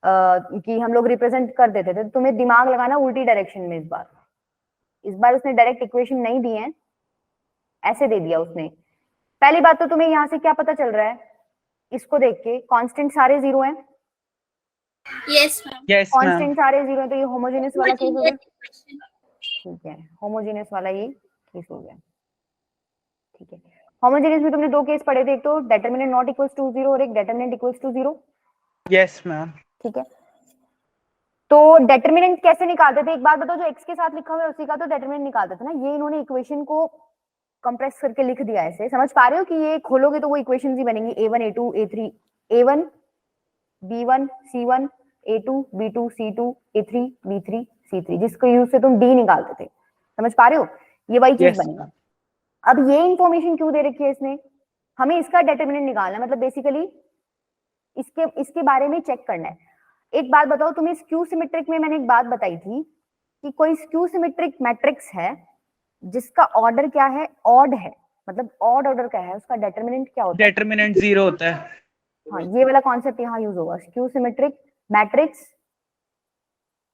कि हम लोग रिप्रेजेंट कर देते थे। तो तुम्हें दिमाग लगाना उल्टी डायरेक्शन में इस बार उसने डायरेक्ट इक्वेशन नहीं दी है, ऐसे दे दिया उसने। पहली बात तो तुम्हें यहाँ से क्या पता चल रहा है, इसको देख के कांस्टेंट सारे 0 हैं। Yes ma'am. Yes ma'am. Constant सारे 0 है तो ये होमोजेनियस वाला केस हो गया। ठीक है, होमोजेनियस वाला ये केस हो गया। ठीक है, होमोजेनियस में तुमने 2 केस पढ़े थे, एक तो डिटरमिनेंट नॉट इक्वल्स टू 0 और एक determinant equals to 0। Yes ma'am. ठीक है, तो डिटरमिनेंट कैसे निकालते थे, एक बात बताओ, जो x के साथ लिखा हुआ है उसी का तो डिटरमिनेंट निकालते थे ना। ये इन्होंने इक्वेशन को कंप्रेस करके लिख दिया ऐसे, समझ पा रहे हो कि ये खोलोगे तो वो इक्वेशंस ही बनेंगी, a1 a2 a3 a1 b1 c1 a2 b2 c2 a3 b3 c3, जिसको यूज से तुम d निकालते थे। समझ पा रहे हो, ये वही चीज Yes, बनेगा। अब ये इंफॉर्मेशन क्यों दे रखी है इसने, हमें इसका डिटरमिनेंट निकालना है, मतलब बेसिकली इसके बारे में चेक करना है। एक बात बताओ, तुम्हें स्क्यू सिमेट्रिक में मैंने एक बात बताई थी कि कोई स्क्यू सिमेट्रिक मैट्रिक्स है जिसका ऑर्डर क्या है, ऑड है, मतलब ऑड ऑर्डर का है, उसका डिटरमिनेंट क्या होता है, डिटरमिनेंट 0 होता है। हाँ ये वाला कॉन्सेप्ट यहाँ यूज होगा, skew symmetric matrix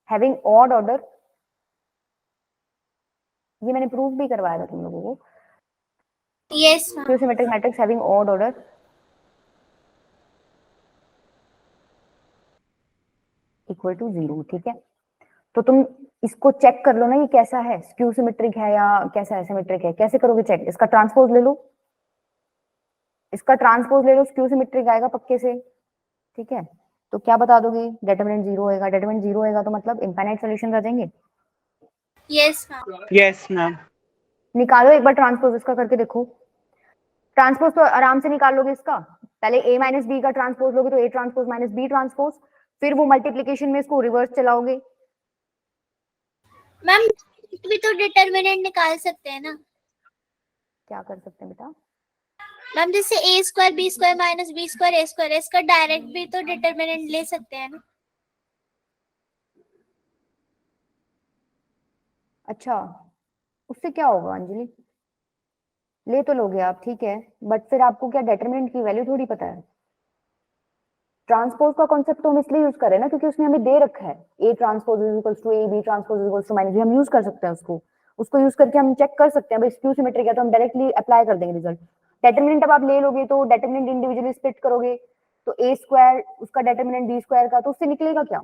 having odd order. ये मैंने प्रूव भी करवाया था तुम लोगों को। Yes ma'am. Skew symmetric matrix having odd order equal to 0। ठीक है, तो तुम इसको चेक कर लो ना, ये कैसा है, स्क्यू सिमेट्रिक है या कैसा है, सिमेट्रिक है, कैसे करोगे चेक, इसका ट्रांसपोज ले लो, इसका ट्रांसपोज ले लो, स्क्यू सिमेट्रिक आएगा पक्के से। ठीक है, तो क्या बता दोगे, डिटरमिनेंट 0 होएगा, डिटरमिनेंट 0 होएगा तो मतलब इनफाइनाइट सॉल्यूशंस आ जाएंगे। Yes ma'am. Yes ma'am. निकालो एक बार ट्रांसपोज इसका करके देखो, ट्रांसपोज तो आराम से निकाल लोगे इसका, पहले ए माइनस बी का ट्रांसपोज लोगे तो A transpose minus B transpose, फिर वो मल्टीप्लीकेशन में इसको रिवर्स चलाओगे। मैम भी तो डिटर्मिनेंट निकाल सकते हैं ना। क्या कर सकते हैं बेटा? मैम जैसे A square B square minus B square A square, इसका डायरेक्ट भी तो डिटर्मिनेंट ले सकते हैं ना। अच्छा, उससे क्या होगा अंजलि? ले तो लोगे आप, ठीक है, बट फिर आपको क्या डेटरमिनेंट की वैल्यू थोड़ी पता है। ट्रांसपोज का कॉन्सेप्ट तो हम इसलिए यूज कर रहे हैं ना क्योंकि उसने हमें दे रखा है A transpose is equals to A, B transpose is equals to minus B, हम यूज कर सकते हैं उसको यूज करके हम चेक कर सकते हैं भाई स्क्यू सिमेट्रिक है तो हम डायरेक्टली अप्लाई कर देंगे रिजल्ट। डेटरमिनेंट अब आप ले लोगे तो डेटरमिनेंट इंडिविजुअली स्प्लिट करोगे तो ए स्क्वायर उसका डेटरमिनेंट बी स्क्वायर का, तो उससे निकलेगा क्या?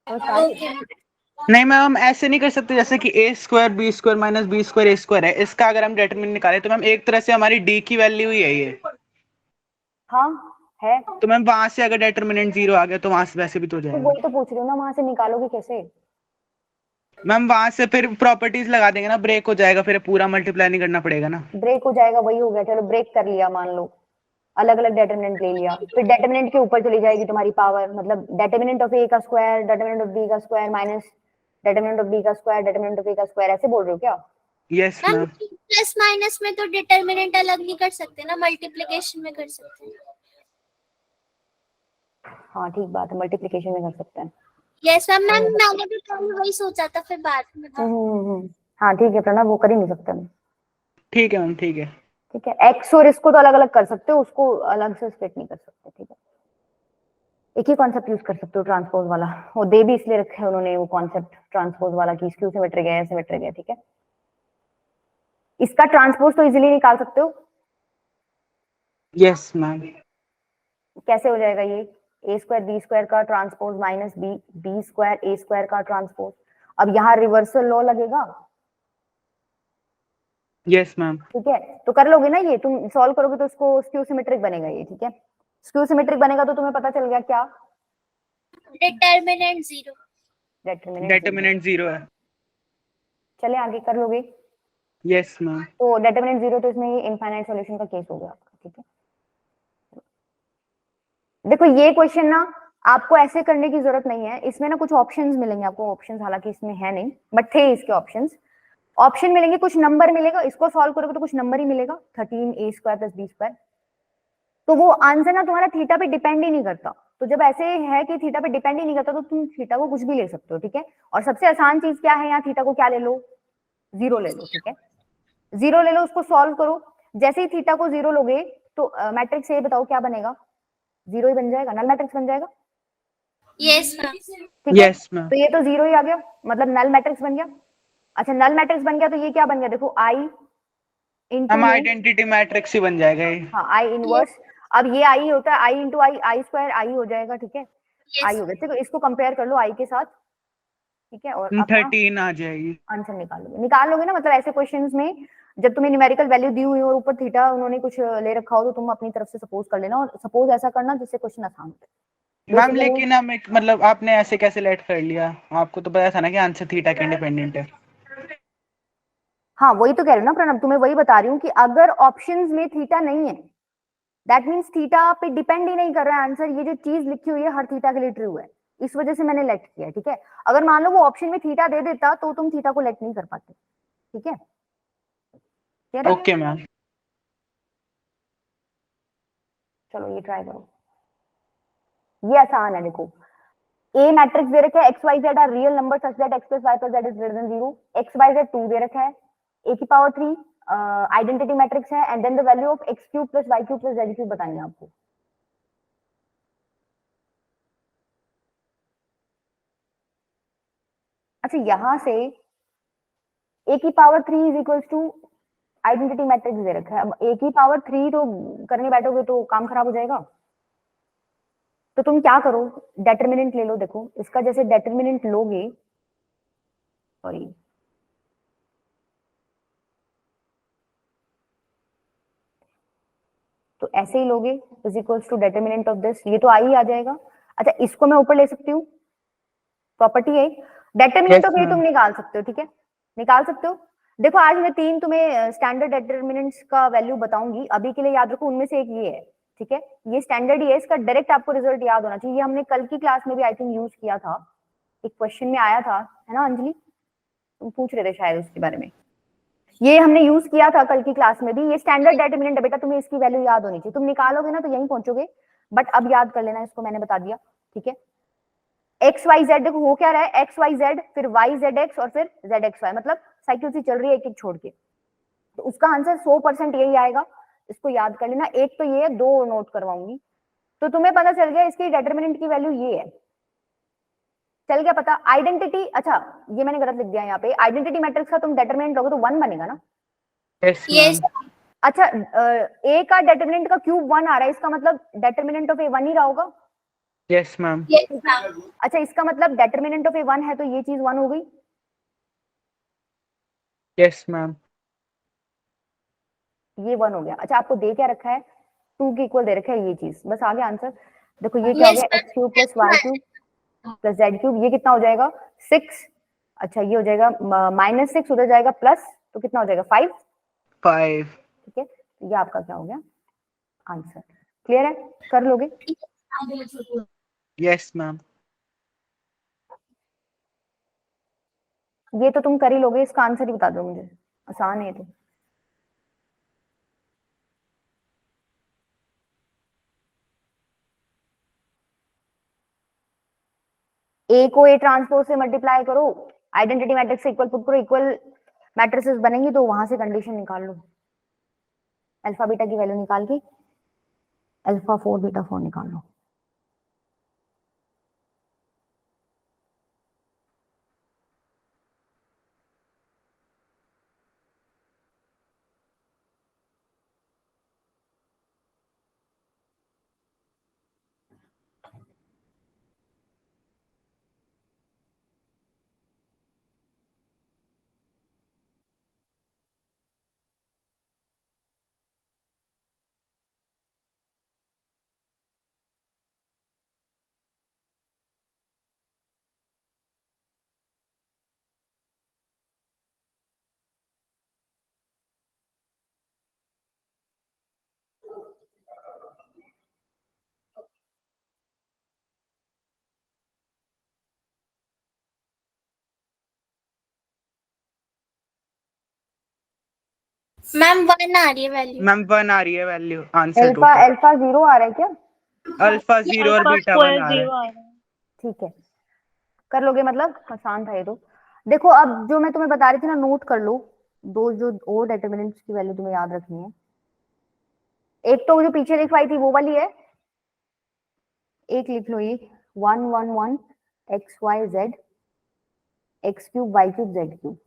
ओके नहीं मैम, हम ऐसे नहीं कर सकते जैसे कि A square B square minus B square A square है, इसका अगर हम डेटरमिनेंट निकाले तो मैम एक तरह से हमारी डी की वैल्यू ही है ये। हाँ है, तो मैम वहां से अगर डेटरमिनेंट 0 आ गया तो वहां से वैसे भी तो हो तो जाएगा। वही तो पूछ रही हूँ ना, वहां से निकालोगे कैसे? मैम वहां से फिर प्रॉपर्टीज लगा देंगे ना, ब्रेक हो जाएगा, फिर पूरा मल्टीप्लाई नहीं करना पड़ेगा ना। ब्रेक हो जाएगा, वही हो गया, चलो ब्रेक कर लिया, मान लो अलग अलग डेटरमिनेंट ले लिया, फिर डेटरमिनेंट के ऊपर चली जाएगी तुम्हारी पावर, मतलब डेटरमिनेंट ऑफ ए का स्क्वायर डेटरमिनेंट ऑफ बी का square minus determinant of B का स्क्वायर डेटरमिनेंट ऑफ ए का स्क्वायर, ऐसे बोल रहे हो क्या? Yes ma'am ma'am. Plus minus में तो डिटर्मिनेंट अलग नहीं कर सकते ना, मल्टीप्लिकेशन में कर सकते हैं। हाँ ठीक बात है, मल्टीप्लिकेशन में कर सकते हैं। यस मैम, मैंने भी पहले वही सोचा था, फिर बाद में था। हाँ ठीक है प्रणव, वो कर ही नहीं सकते हम। ठीक है मैम, ठीक है। ठीक है, एक्स और इसको तो अलग अलग कर सकते हो, उसको अलग से स्प्लिट नहीं कर सकते, ठीक है। एक ही कॉन्सेप्ट यूज कर सकते हो ट्रांसपोज वाला, वो दे भी इसलिए रखा है उन्होंने वो कॉन्सेप्ट ट्रांसपोज वाला कि स्क्यू सिमेट्रिक है सिमेट्रिक है, ठीक है। इसका ट्रांसपोज तो इजीली निकाल सकते हो। Yes ma'am. कैसे हो जाएगा ये? ए स्क्वायर बी स्क्वायर का transpose minus B B square A square का ट्रांसपोज। अब यहाँ रिवर्सल लॉ लगेगा, यस मैम। ठीक है, तो कर लोगे ना ये, तुम सॉल्व करोगे तो उसको स्क्यू सिमेट्रिक बनेगा ये, ठीक है। स्क्यू सिमेट्रिक बनेगा तो तुम्हें पता चल गया क्या? डिटर्मिनेंट 0। डेटरमिनेंट 0 है। चले आगे कर लोगे। Yes ma'am. तो डेटरमिनेंट 0, तो इसमें ये इनफाइनाइट सॉल्यूशन का केस हो गया आपका, ठीक है। देखो ये क्वेश्चन ना आपको ऐसे करने की जरूरत नहीं है, इसमें ना कुछ ऑप्शंस मिलेंगे आपको, ऑप्शंस हालांकि इसमें है नहीं बट थे इसके ऑप्शंस, ऑप्शन मिलेंगे, कुछ नंबर मिलेगा, इसको सॉल्व करोगे तो कुछ नंबर ही मिलेगा 13a square plus b square. तो वो आंसर ना तुम्हारा थीटा पे डिपेंड ही नहीं करता, तो जब ऐसे है कि थीटा पे डिपेंड ही नहीं करता तो तुम थीटा को कुछ भी ले सकते हो, ठीक है। और सबसे आसान चीज क्या है यहाँ, थीटा को क्या ले लो, 0 ले लो, ठीक है। 0 ले लो, उसको सॉल्व करो, जैसे ही थीटा को 0 लोगे तो मैट्रिक्स ये बताओ क्या बनेगा? 0 ही बन जाएगा, नल मैट्रिक्स बन जाएगा, यस मैम। ठीक है। Yes ma'am. तो ये तो 0 ही आ गया, मतलब नल मैट्रिक्स बन गया। अच्छा नल मैट्रिक्स बन गया तो ये क्या बन गया, देखो आई इंटू हम आइडेंटिटी मैट्रिक्स ही बन जाएगा ये। हाँ आई इनवर्स। अब ये आई होता है आई इंटू आई, आई स्क्वायर आई हो जाएगा, ठीक है। आई हो गया, देखो इसको कंपेयर कर लो आई के साथ, ठीक है, और अपना 13 आ जाएगी। आंसर निकाल लोगे ना, मतलब ऐसे क्वेश्चंस में जब तुम्हें न्यूमेरिकल वैल्यू दी हुई हो और ऊपर थीटा उन्होंने कुछ ले रखा हो तो तुम अपनी तरफ से सपोज कर लेना, और सपोज ऐसा करना जिससे क्वेश्चन आसान हो। मैम लेकिन हम एक मतलब आपने ऐसे कैसे लेट कर लिया, आपको तो पता था ना कि आंसर थीटा के इंडिपेंडेंट है। हाँ वही तो कह रही हूँ ना प्रणब, तुम्हें वही बता रही हूँ कि अगर ऑप्शंस में थीटा नहीं है दैट मीन्स थीटा पे डिपेंड ही नहीं कर रहा है आंसर, ये जो चीज लिखी हुई है हर थीटा के लिए ट्रू है, इस वजह से मैंने लेट किया, ठीक है। अगर मान लो वो ऑप्शन में थीटा दे देता तो तुम थीटा को लेट नहीं कर पाते, ठीक है। Okay ma'am. चलो ये ट्राई करो, ये आसान है, देखो ए मैट्रिक्स दे रखा है X Y Z are real number such that X plus Y plus Z is greater than 0, X Y Z 2 दे रखा है, ए की पावर 3 आइडेंटिटी मैट्रिक्स है, and then the value of X cube plus Y cube plus Z cube बतानी है आपको। अच्छा यहां से ए की power 3 is equals to identity matrix दे रखा है, अब ए की पावर 3 तो करने बैठोगे तो काम खराब हो जाएगा, तो तुम क्या करो डेटरमिनेंट ले लो, देखो इसका जैसे डेटरमिनेंट लोगे, सॉरी तो ऐसे ही लोगे is equals to determinant of this, ये तो आई आ जाएगा। अच्छा इसको मैं ऊपर ले सकती हूँ, प्रॉपर्टी है डेटरमिनेंट ऑफ ए तुम निकाल सकते हो, ठीक है निकाल सकते हो, देखो आज मैं 3 तुम्हें स्टैंडर्ड डिटर्मिनेंट्स का वैल्यू बताऊंगी, अभी के लिए याद रखो उनमें से एक ये है, ठीक है। ये स्टैंडर्ड ही है, इसका डायरेक्ट आपको रिजल्ट याद होना चाहिए। ये हमने कल की क्लास में भी आई थिंक यूज किया था, एक क्वेश्चन में आया था, है ना अंजलि, तुम पूछ रहे थे शायद उसके बारे में। ये हमने यूज किया था कल की क्लास में भी। ये स्टैंडर्ड डिटर्मिनेंट है बेटा, तुम्हें इसकी वैल्यू याद होनी चाहिए। तुम निकालोगे ना तो यहीं पहुंचोगे, बट अब याद कर लेना, इसको मैंने बता दिया, ठीक है। एक्स वाई जेड हो क्या रहा है, एक्स वाई जेड, फिर वाई जेड एक्स और फिर जेड एक्स वाई, मतलब साइकिल सी चल रही है एक एक छोड़ के, तो उसका आंसर 100% यही आएगा। इसको याद कर लेना। एक तो ये है, दो नोट करवाऊंगी, तो तुम्हें पता चल गया इसकी डिटर्मिनेंट की वैल्यू ये है। चल गया पता। आइडेंटिटी, अच्छा ये मैंने गलत लिख दिया यहाँ पे, आइडेंटिटी मैट्रिक्स का तुम डिटर्मिनेंट लोगे तो 1 बनेगा ना। Yes yes ma'am. अच्छा ए का डिटर्मिनेंट का क्यूब 1 आ रहा है, इसका मतलब डिटर्मिनेंट ऑफ ए 1 ही रहा होगा। Yes ma'am. Yes ma'am. अच्छा इसका मतलब डिटर्मिनेंट ऑफ ए 1 है, तो ये चीज 1 हो गई। Yes ma'am. ये 1 हो गया। अच्छा आपको दे क्या रखा है, 2 के इक्वल दे रखा है ये चीज, बस आ गया आंसर। देखो ये क्या हो यस गया, X cube plus Y cube plus Z cube, ये कितना हो जाएगा 6। अच्छा ये हो जाएगा -6, उधर जाएगा प्लस, तो कितना हो जाएगा 5, 5। ठीक है। तो ये आपका क्या हो गया आंसर। क्लियर है, कर लोगे। Yes ma'am. ये तो तुम कर ही लोगे, इसका आंसर ही बता दो मुझे, आसान है ये तो। ए को ए ट्रांसपोज से मल्टीप्लाई करो, आइडेंटिटी मैट्रिक्स से इक्वल पुट करो, इक्वल मैट्रिसेस बनेंगी तो वहां से कंडीशन निकाल लो, अल्फा बीटा की वैल्यू निकाल के अल्फा 4 बीटा 4 निकाल लो। मैम 1 आ रही है वैल्यू। मैम 1 आ रही है value answer alpha total. Alpha 0 आ रहा है क्या, अल्फा 0 और बीटा 1 आ रहा है। ठीक है कर लोगे, मतलब आसान था ये तो। देखो अब जो मैं तुम्हें बता रही थी ना, नोट कर लो, दो जो और डिटर्मिनेंट्स की वैल्यू तुम्हें याद रखनी है। एक तो जो पीछे लिखवाई थी वो वाली है, एक लिख लो ये 1 1 1 X Y Z X cube Y cube Z cube.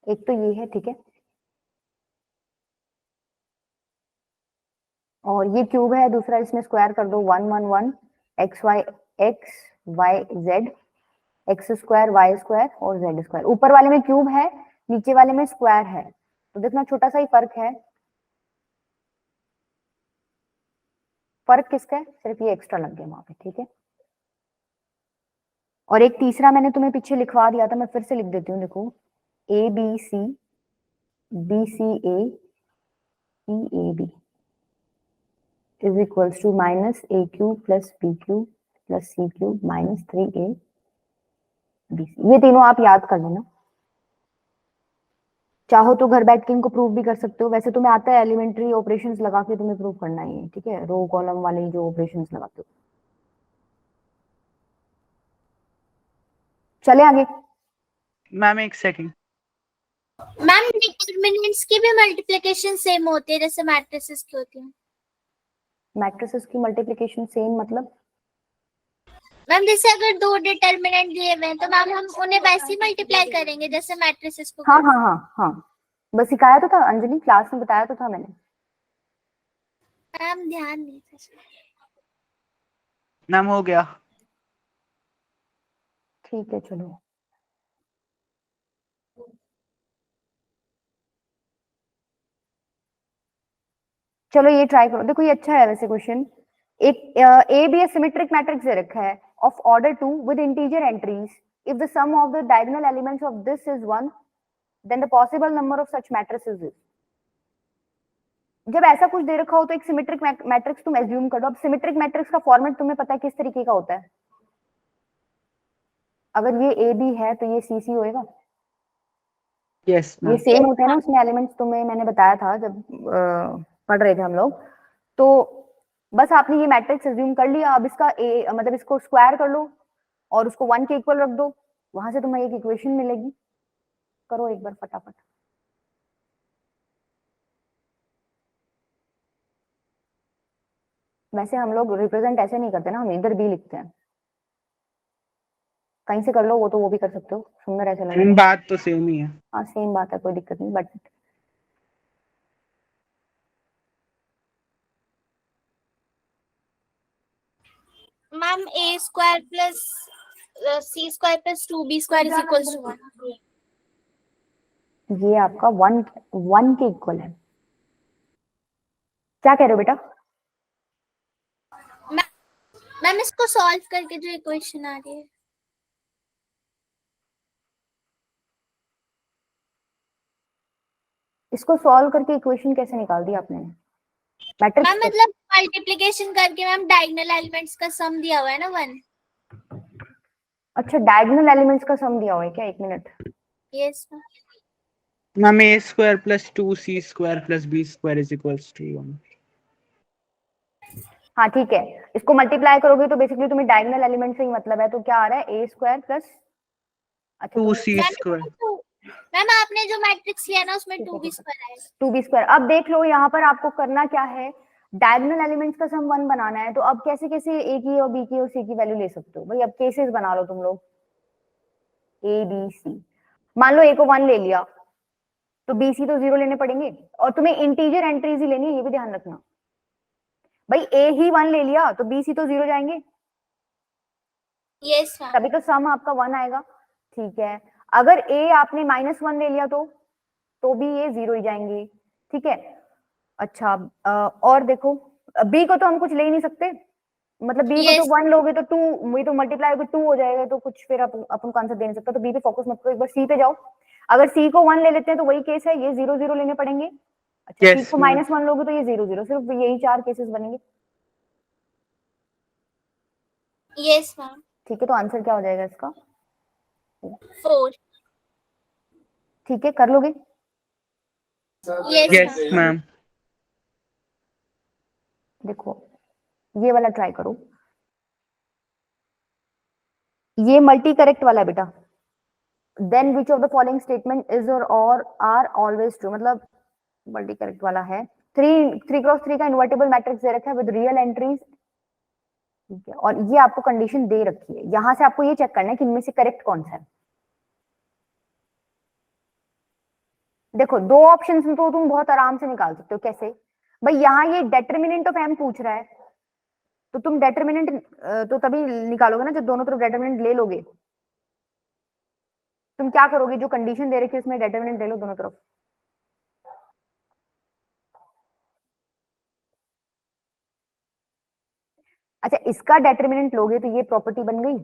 एक तो ये है, ठीक है, और ये क्यूब है दूसरा, इसमें स्क्वायर कर दो 1 1 1 X Y Z X square Y square और जेड स्क्वायर। ऊपर वाले में क्यूब है, नीचे वाले में स्क्वायर है, तो देखना छोटा सा ही फर्क है। फर्क किसका है, सिर्फ ये एक्स्ट्रा लग गया वहां पे, ठीक है। और एक तीसरा मैंने तुम्हें पीछे लिखवा दिया था, मैं फिर से लिख देती हूँ, देखो a b c b c a a b is equals to minus a cube plus b cube plus c cube minus 3a b c. ये तीनों आप याद कर लेना, चाहो तो घर बैठ के इनको प्रूव भी कर सकते हो। वैसे तुम्हें आता है एलिमेंट्री ऑपरेशंस लगा के तुम्हें प्रूव करना है, ठीक है, रो कॉलम वाले जो ऑपरेशंस लगाते हो। चले आगे। मैम एक सेकंड। मैम डिटर्मिनेंट्स की भी मल्टीप्लिकेशन सेम होती है जैसे मैट्रिसेस की होती है। मैट्रिसेस की मल्टीप्लिकेशन सेम मतलब, मैम जैसे अगर दो डिटर्मिनेंट दिए हुए हैं तो मैम हम उन्हें वैसे ही मल्टीप्लाई करेंगे जैसे मैट्रिसेस को हाँ करते हाँ हाँ हाँ, बस सिखाया तो था अंजलि, क्लास में बताया तो था मैंने। हैं। मैम ध्यान नहीं था। मैम हो गया। ठीक है चलो। चलो ये ट्राई करो, देखो ये अच्छा है वैसे क्वेश्चन। एक ए बी सिमेट्रिक मैट्रिक्स दे रखा है of order 2 with integer entries, if the sum of the diagonal elements of this is 1 then the possible number of such matrices is. जब ऐसा कुछ दे रखा हो तो एक सिमेट्रिक मैट्रिक्स तुम एज्यूम कर लो। अब सिमेट्रिक मैट्रिक्स का फॉर्मेट तुम्हें पता है किस तरीके का होता है? अगर ये ए बी है तो ये सी सी होएगा। यस ये मैम। सेम होता है ना, उसमें एलिमेंट्स तुम्हें मैंने बताया था जब पढ़ रहे थे हम लोग। तो बस आपने ये मैट्रिक्स एज्यूम कर लिया। अब इसका ए मतलब इसको स्क्वायर कर लो और उसको 1 के इक्वल रख दो, वहां से तुम्हें एक इक्वेशन मिलेगी। करो एक बार फटाफट। वैसे हम लोग रिप्रेजेंट ऐसे नहीं करते ना, हम इधर भी लिखते हैं। कहीं से कर लो वो, तो वो भी कर सकते हो, सुंदर ऐसे लगेगा। बात तो सेम ही है। हाँ सेम बात है, कोई दिक्कत नहीं। But ma'am A square plus c square plus 2b square is equal to 1। ये आपका 1 के इक्वल है। क्या कह रहे हो बेटा? मैम इसको सॉल्व करके जो इक्वेशन आ रही है। इसको सॉल्व करके इक्वेशन कैसे निकाल दी आपने? मैम मैट्रिक्स मतलब मल्टीप्लिकेशन करके मैम डायगोनल एलिमेंट्स का सम दिया हुआ है ना 1। अच्छा, डायगोनल एलिमेंट्स का सम दिया हुआ है क्या? एक minute. Yes ma'am. Ma'am A square plus 2c square plus b square is equals to 1। हाँ ठीक है, इसको मल्टीप्लाई करोगे तो बेसिकली तुम्हें डायगोनल एलिमेंट से ही मतलब है। तो क्या आ रहा है? ए स्क्वायर प्लस, अच्छा 2c स्क्वायर। मैम आपने जो मैट्रिक्स लिया ना उसमें 2b स्क्वायर आएगा। 2b square. अब देख लो यहाँ पर आपको करना क्या है, डायगोनल एलिमेंट्स का सम 1 बनाना है। तो अब कैसे कैसे ए की और बी की और सी की वैल्यू ले सकते हो भाई? अब केसेस बना लो तुम लोग, ए बी सी। मान लो ए को 1 ले लिया तो बी सी तो 0 लेने पड़ेंगे, और तुम्हें इंटीजर एंट्रीज ही लेनी है, ये भी ध्यान रखना। भाई ए ही 1 ले लिया तो बी सी तो 0 जाएंगे, यस मैम। तभी तो सम आपका 1 आएगा। ठीक है, अगर ए आपने -1 ले लिया तो भी ये 0 ही जाएंगे। ठीक है। अच्छा और देखो, बी को तो हम कुछ ले ही नहीं सकते, मतलब बी को तो Yes. 1 लोगे तो 2, वही तो मल्टीप्लाई होकर 2 हो जाएगा, तो कुछ फिर अपन को आंसर दे नहीं सकता। तो बी पे फोकस मत करो, एक बार सी पे जाओ। अगर सी को 1 ले लेते हैं तो वही केस है, ये 0 0 लेने पड़ेंगे। अच्छा सी यस को मैम। -1 लोगे तो ये 0 0, सिर्फ यही 4 केसेस बनेंगे। Yes ma'am. ठीक है, तो आंसर क्या हो जाएगा इसका? 4। ठीक है, कर लोगे? Yes yes ma'am. मैम। देखो ये वाला ट्राई करो, ये मल्टी करेक्ट वाला है बेटा। Then which of the following statement is और आर ऑलवेज ट्रू, मतलब मल्टी करेक्ट वाला है। 3x3 का इन्वर्टेबल मैट्रिक्स दे रखा है विद रियल एंट्रीज। ठीक है, और ये आपको कंडीशन दे रखी है, यहां से आपको ये चेक करना है कि इनमें से करेक्ट कौन सा है। देखो दो ऑप्शंस में तो तुम बहुत आराम से निकाल सकते हो। कैसे भाई? यहाँ ये डेटर्मिनेंट ऑफ एम पूछ रहा है, तो तुम डेटर्मिनेंट तो तभी निकालोगे ना जब दोनों तरफ डेटर्मिनेंट ले लोगे। तुम क्या करोगे, जो कंडीशन दे रखी है उसमें डेटर्मिनेंट ले लो दोनों तरफ। अच्छा इसका डेटर्मिनेंट लोगे तो ये प्रॉपर्टी बन गई।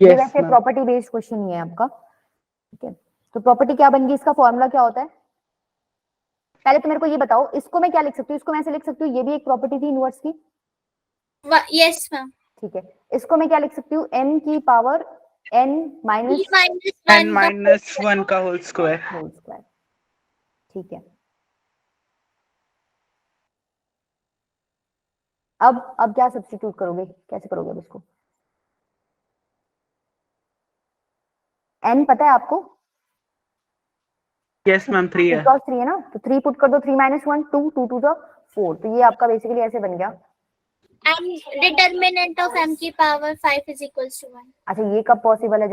ये यस वैसे मैम। प्रॉपर्टी बेस्ड क्वेश्चन ही है आपका। ठीक है, तो प्रॉपर्टी क्या बन गई, इसका फॉर्मूला क्या होता है? पहले तो मेरे को ये बताओ, इसको मैं क्या लिख सकती हूँ? इसको मैं ऐसे लिख सकती हूँ, ये भी एक प्रॉपर्टी थी इनवर्स की। Yes ma'am. ठीक है, इसको मैं क्या लिख सकती हूँ? n की power n minus n minus 1 का होल स्क्वायर। Whole square. ठीक है, अब क्या सब्स्टिट्यूट करोगे, कैसे करोगे अब इसको? n पता है आपको? यस मैम 3 है। 3 है ना, तो 3 पुट कर दो, 3 - 1 2 2 2 द 4। तो ये आपका बेसिकली ऐसे बन गया। एंड डिटरमिनेंट ऑफ m की पावर 5 इज इक्वल्स टू 1। अच्छा ये कब पॉसिबल है?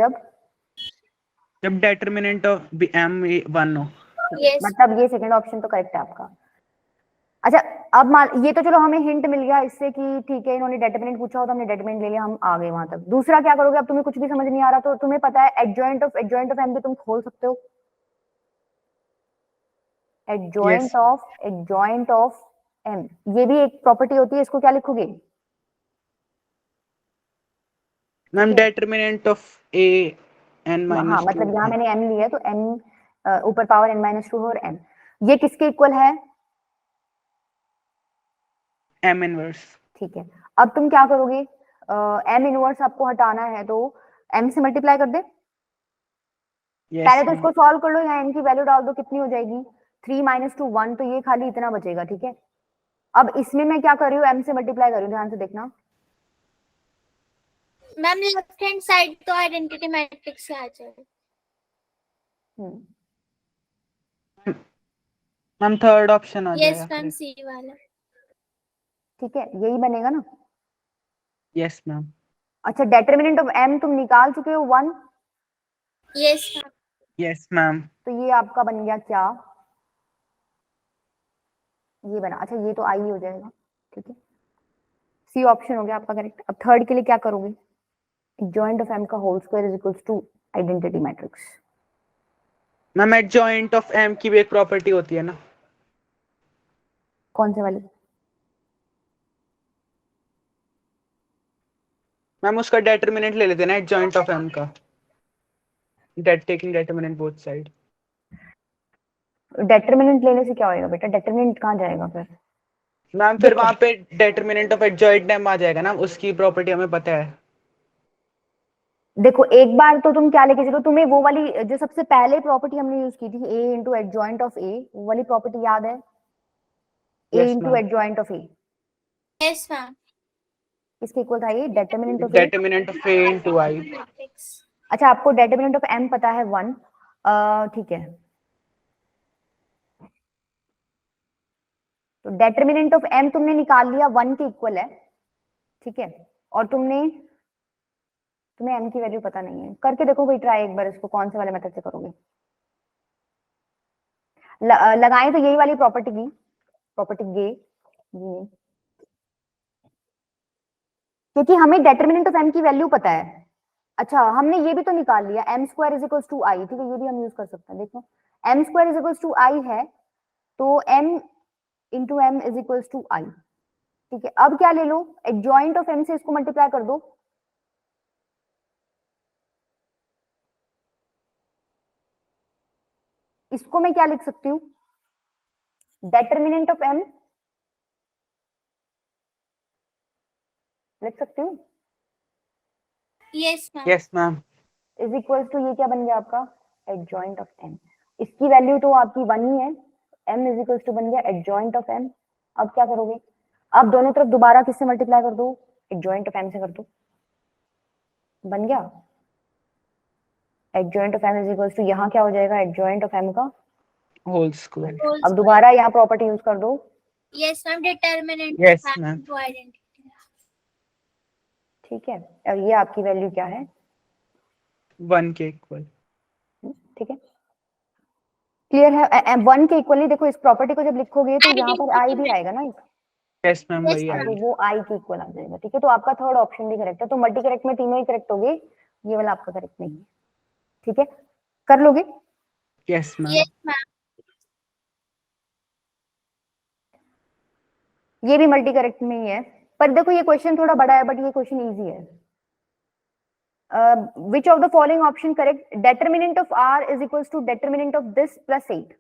जब डेटर्मिनेंट ऑफ m 1 हो। यस। मतलब ये सेकंड ऑप्शन तो करेक्ट है आपका। अच्छा अब मान, ये तो चलो हमें हिंट मिल गया इससे कि ठीक है इन्होंने डेटर्मिनेंट पूछा हो तो हमने डेटर्मिनेंट ले लिया, हम आ गए वहां तक। दूसरा क्या करोगे? अब तुम्हें कुछ भी समझ नहीं आ रहा तो तुम्हें पता है एडजॉइंट ऑफ m भी तुम खोल सकते हो। एडजॉइंट ऑफ m, ये भी एक प्रॉपर्टी होती है, इसको क्या लिखोगे? Ma'am determinant of a n हाँ माइनस मतलब यहाँ 2 मैंने m लिया है तो m ऊपर पावर n माइनस 2 और m, ये किसके इक्वल है? m inverse. ठीक है, अब तुम क्या करोगे? m इनवर्स आपको हटाना है तो m से मल्टीप्लाई कर दे। यस पहले तो इसको सॉल्व कर लो, यहाँ n की वैल्यू डाल दो, कितनी हो जाएगी? 3 माइनस 2 1, तो ये खाली इतना बचेगा। ठीक है, अब इसमें मैं क्या कर रही हूँ, m से मल्टीप्लाई कर रही हूँ, ध्यान से देखना। मैम लेफ्ट हैंड साइड तो आइडेंटिटी मैट्रिक्स से आ जाएगा। मैम थर्ड ऑप्शन आ यस जाएगा। मैम, सी वाला। ठीक है, यही बनेगा ना? Yes ma'am. अच्छा, डेटर्मिनेंट ऑफ m तुम निकाल चुके हो 1, यस मैम। Yes ma'am. तो ये आपका बन गया क्या? ये बना। अच्छा, ये तो आई हो जाएगा। ठीक है, सी ऑप्शन हो गया आपका करेक्ट। अब थर्ड के लिए क्या करोगे? एडजॉइंट ऑफ m का whole square is equals to identity matrix. Ma'am adjoint of m की भी एक प्रॉपर्टी होती है ना? कौन से वाली? मैम उसका डेटर्मिनेंट ले लेते हैं ना एडजॉइंट ऑफ m का, taking determinant both side. Determinant लेने से क्या होएगा बेटा? डेटर्मिनेंट कहाँ जाएगा फिर? मैम फिर देखो, वहां पे डेटर्मिनेंट ऑफ एडजॉइंट m आ जाएगा ना, उसकी प्रॉपर्टी हमें पता है। देखो एक बार तो तुम क्या लेके चलो, तुम्हें वो वाली जो सबसे पहले प्रॉपर्टी हमने यूज की थी, a into adjoint of a, वो वाली प्रॉपर्टी याद है? a yes into ma'am. Adjoint of a yes ma'am. किसके इक्वल था? ये determinant of a। Determinant of a into i। Matrix. अच्छा, आपको डेटर्मिनेंट ऑफ m पता है 1, ठीक है, तो डेटर्मिनेंट ऑफ m तुमने निकाल लिया 1 के इक्वल है। ठीक है, और तुम्हें m की वैल्यू पता नहीं है। करके देखो भाई ट्राई एक बार, इसको कौन से वाले मेथड से करोगे। लगाएं तो यही वाली प्रॉपर्टी की, प्रॉपर्टी गे, क्योंकि हमें डेटर्मिनेंट ऑफ m की वैल्यू पता है। अच्छा, हमने ये भी तो निकाल लिया, m square is equals to I. ठीक है, ये भी हम यूज कर सकते हैं। देखो m square is equals to I है, तो m into M is equals to I. ठीक है, अब क्या ले लो, एडजॉइंट ऑफ m से इसको मल्टीप्लाई कर दो। इसको मैं क्या लिख सकती हूँ? डेटर्मिनेंट ऑफ m लिख सकती हूँ, yes ma'am. Yes ma'am. Is equals to, ये क्या बन गया आपका? Adjoint of m। इसकी वैल्यू तो आपकी 1 ही है, m इज इक्वल्स टू बन गया एडजॉइंट ऑफ m। अब क्या करोगे? अब दोनों तरफ दोबारा किससे मल्टीप्लाई कर दो? एडजॉइंट ऑफ m से कर दो, बन गया adjoint of m is equals to, यहाँ क्या हो जाएगा? एडजॉइंट ऑफ m का होल स्क्वायर। अब दोबारा यहाँ प्रॉपर्टी यूज कर दो। Yes ma'am, determinant yes ma'am. To identity. ठीक है, और ये आपकी वैल्यू क्या है? 1 के इक्वल। ठीक है, क्लियर है? 1 के इक्वल नहीं, देखो इस प्रॉपर्टी को जब लिखोगे तो यहाँ पर आई भी आएगा ना एक, यस मैम Yes, वही ma'am. आई। तो वो आई के इक्वल आ जाएगा। ठीक है, तो आपका थर्ड ऑप्शन भी करेक्ट है, तो मल्टी करेक्ट में तीनों ही करेक्ट हो गए, ये वाला आपका करेक्ट नहीं है। ठीक है, कर लोगे? Yes ma'am. Yes ma'am. ये भी मल्टी करेक्ट में ही है, पर देखो ये क्वेश्चन थोड़ा बड़ा है, बट ये क्वेश्चन इजी है। Which of the following option correct? Determinant of r is equals to determinant of this plus 8।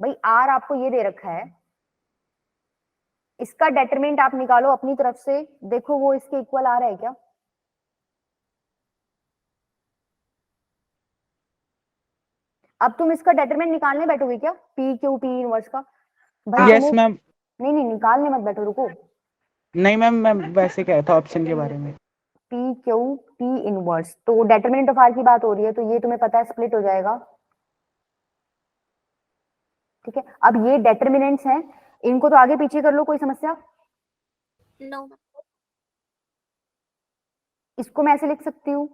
भाई r आपको ये दे रखा है, इसका डेटरमिनेंट आप निकालो अपनी तरफ से, देखो वो इसके इक्वल आ रहा है क्या? अब तुम इसका डेटरमिनेंट निकालने बैठोगे क्या? पी क्यू पी इनवर्स का? भाई यस तुम्हें मैम। नहीं नहीं निकालने मत बैठो, रुको। नहीं मैम, मैं वैसे कह था ऑप्शन के बारे में। पी क्यू पी इनवर्स, तो डेटरमिनेंट ऑफ आर की बात हो रही है, तो ये तुम्हें पता है स्प्लिट हो जाएगा। ठीक है, अब ये डेटरमिनेंट्स हैं, इनको तो आगे पीछे कर लो, कोई समस्या? नो। इसको मैं ऐसे लिख सकती हूँ,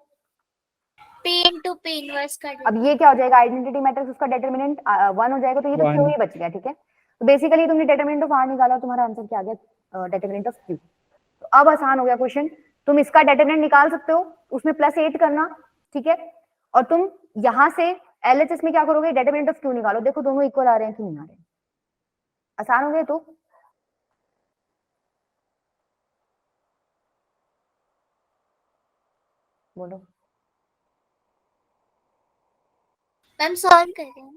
P into P इनवर्स का अब ये क्या हो जाएगा? आइडेंटिटी मैट्रिक्स, उसका डेटरमिनेंट 1 हो जाएगा, तो ये तो क्यू 1। ही बच गया। ठीक है, तो बेसिकली तुमने डेटरमिनेंट ऑफ आर निकाला, तुम्हारा आंसर क्या आ गया? Determinant of Q. तो अब आसान हो गया क्वेश्चन, तुम इसका डेटरमिनेंट निकाल सकते हो, उसमें +8 करना। ठीक है, और तुम यहां से एलएचएस में क्या करोगे? डेटरमिनेंट ऑफ क्यू निकालो, देखो दोनों इक्वल आ रहे हैं कि नहीं आ रहे हैं। आसान हो गया तो बोलो। मैम सॉल्व कर रहे हैं।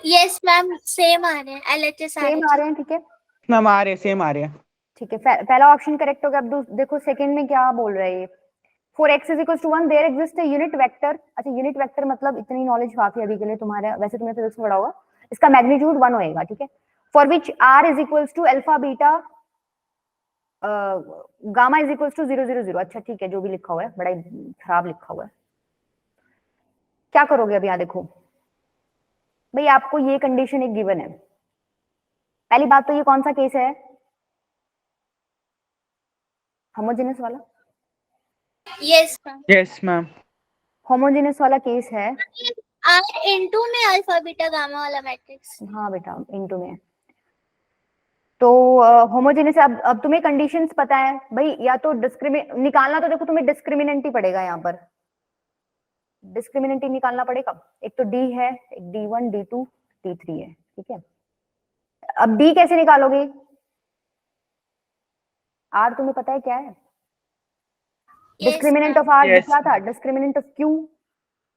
यस मैम सेम आ रहे हैं, LHS आ सेम रहे आ हैं। रहे हैं, ठीक है मैम आ रहे सेम आ रहे हैं। ठीक है। पहला ऑप्शन करेक्ट हो गया। अब देखो सेकंड में क्या बोल रहा है ये। For x is equal to 1 there exist a unit vector. अच्छा यूनिट वेक्टर मतलब इतनी नॉलेज काफी अभी के लिए तुम्हारे, वैसे तुमने फिजिक्स में पढ़ा होगा। इसका मैग्नीट्यूड 1 होएगा, ठीक है। For which r is equals to alpha beta gamma is equals to 0 0 0। अच्छा ठीक है, जो भी लिखा हुआ है बड़ा ही खराब लिखा हुआ है। क्या करोगे अब यहाँ देखो भाई, आपको ये कंडीशन एक गिवन है। पहली बात तो ये कौन सा केस है, होमोजेनस वाला। Yes ma'am. Yes ma'am. Homogeneous वाला केस है। R इनटू में अल्फा बीटा गामा वाला मैट्रिक्स। हाँ बेटा इनटू में है। तो होमोजेनस। अब तुम्हें कंडीशंस पता है भाई, या तो निकालना तो देखो तुम्हें डिस्क्रिमिनेंट ही पड़ेगा यहाँ पर। डिस्क्रिमिनेंट ही निकालना पड़ेगा। एक तो डी है, एक D1 D2 D3 है, ठीक है। अब डी कैसे निकालोगे, आर तुम्हें पता है क्या है, yes discriminant ma'am. Of r yes क्या था, डिस्क्रिमिनेंट ऑफ क्यू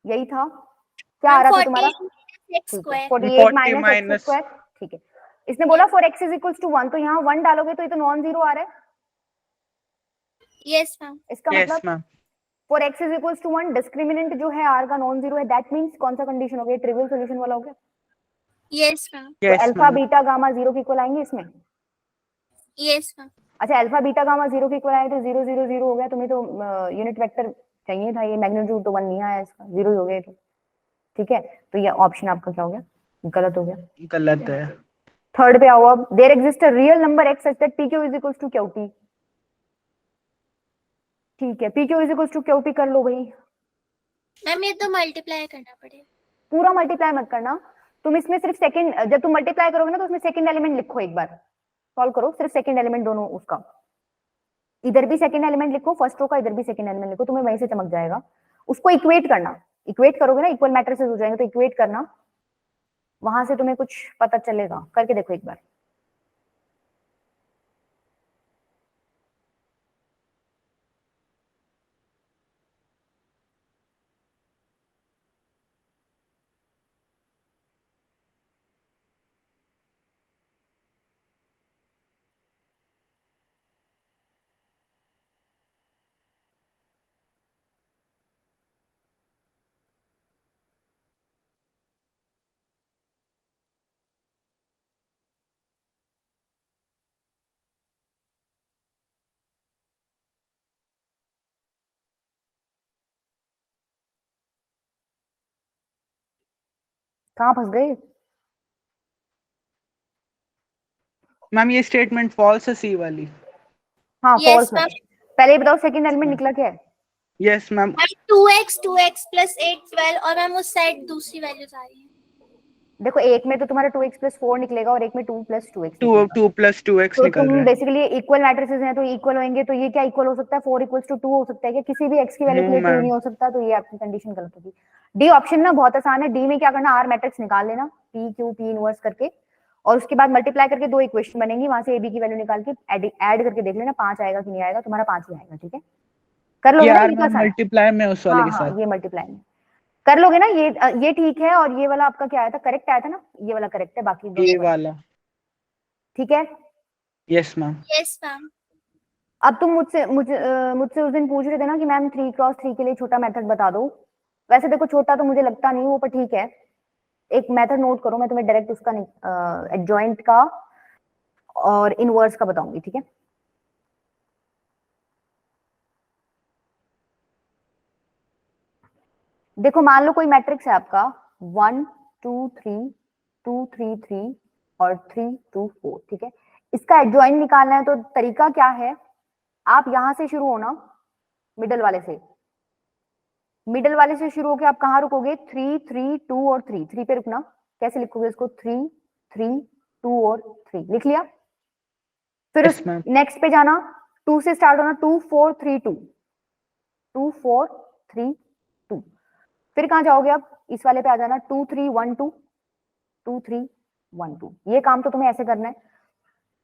यही था। क्या आ मैम रहा था 40 तुम्हारा, x ठीक है square. 48 40 minus x minus. Square, ठीक है। इसने बोला for x is equal to 1, तो यहाँ 1 डालोगे तो ये तो नॉन जीरो आ रहा है। Yes ma'am. इसका यस मतलब ma'am. For x is equal to 1 discriminant जो है आर का नॉन जीरो है। दैट मींस कौन सा कंडीशन हो गया, ट्रिवियल सॉल्यूशन वाला हो गया। Yes ma'am. तो yes alpha ma'am. Beta gamma zero के इक्वल आएंगे इसमें। Yes ma'am. अच्छा अल्फा बीटा गामा जीरो के इक्वल आए तो 0 0 0 हो गया। तुम्हें तो यूनिट वेक्टर चाहिए था, ये मैग्नीट्यूड तो 1 नहीं आया इसका, जीरो ही हो गया तो, ठीक है। तो ये ऑप्शन आपका क्या हो गया, गलत हो गया। गलत है। थर्ड पे आओ अब। There exist a real number x such that p q is equal to q p. ठीक है, p q is equal to q p कर लो भाई। मैम ये तो मल्टीप्लाई करना पड़ेगा। पूरा मल्टीप्लाई मत करना, तुम इसमें सिर्फ सेकंड, जब तुम मल्टीप्लाई करोगे ना तो उसमें सेकंड एलिमेंट लिखो, एक बार सॉल्व करो सिर्फ सेकंड एलिमेंट दोनों उसका। इधर भी सेकंड एलिमेंट लिखो फर्स्ट रो का, इधर भी सेकंड एलिमेंट लिखो, तुम्हें वहीं से चमक जाएगा। उसको इक्वेट करना, इक्वेट करोगे ना इक्वल मैट्रिसेस हो जाएंगे, तो इक्वेट करना, वहां से तुम्हें कुछ पता चलेगा। करके देखो एक बार। कहाँ फंस गए, मैम ये स्टेटमेंट फॉल्स है सी वाली। हाँ यस फॉल्स है। मैम। पहले ये बताओ सेकंड एलिमेंट निकला क्या है। Yes ma'am. 2x प्लस 8 12 और मैम उस साइड दूसरी वैल्यूज आ रही हैं। देखो एक में तो तुम्हारा 2x प्लस 4 निकलेगा और एक में 2 प्लस 2x 2 निकलेगा। 2 प्लस 2x तो निकल तुम रहा है। बेसिकली इक्वल मैट्रिसेस हैं तो इक्वल होंगे, तो ये क्या इक्वल हो सकता है, 4 इक्वल्स टू 2 हो सकता है क्या, किसी भी x की वैल्यू के नो लिए 2 नहीं मैम। हो सकता, तो ये आपकी कंडीशन गलत होगी। डी ऑप्शन ना बहुत आसान है। डी में क्या करना, आर मैट्रिक्स निकाल लेना, पी क्यू पी इनवर्स करके, और उसके बाद मल्टीप्लाई करके दो इक्वेशन बनेंगी, वहां से ए बी की वैल्यू निकाल के ऐड करके देख लेना 5 आएगा कि नहीं आएगा, तुम्हारा 5 ही आएगा, ठीक है। कर लोगे ना, यार ये तो मैम आसान है। मल्टीप्लाई में उस वाले हाँ के हाँ साथ। ये मल्टीप्लाई में कर लोगे ना, ये ठीक है। और ये वाला आपका क्या आया था, करेक्ट आया था ना, ये वाला करेक्ट है, बाकी दोनों ये गलत, वाला। ठीक है। Yes ma'am. Yes ma'am. अब तुम मुझसे उस दिन पूछ रहे थे ना कि मैम 3x3 के लिए छोटा मेथड बता दो। वैसे देखो छोटा तो मुझे लगता नहीं वो, पर ठीक है, एक मेथड नोट करो, मैं तुम्हें डायरेक्ट उसका एडजॉइंट का और इनवर्स का बताऊंगी, ठीक है। देखो मान लो कोई मैट्रिक्स है आपका 1 2 3 2 3 3 और 3 2 4, ठीक है। इसका एडजॉइंट निकालना है तो तरीका क्या है, आप यहां से शुरू होना, मिडल वाले से, मिडल वाले से शुरू होके आप कहाँ रुकोगे? 3 3 2 और 3, 3 पे रुकना। कैसे लिखोगे इसको? 3 3 2 और 3 लिख लिया। फिर Yes, ma'am. नेक्स्ट पे जाना, 2 से स्टार्ट होना, 2 4 3 2, 2 4 3 2। फिर कहाँ जाओगे? आप इस वाले पे आ जाना, 2 3 1 2, 2 3 1 2। ये काम तो तुम्हें ऐसे करना है।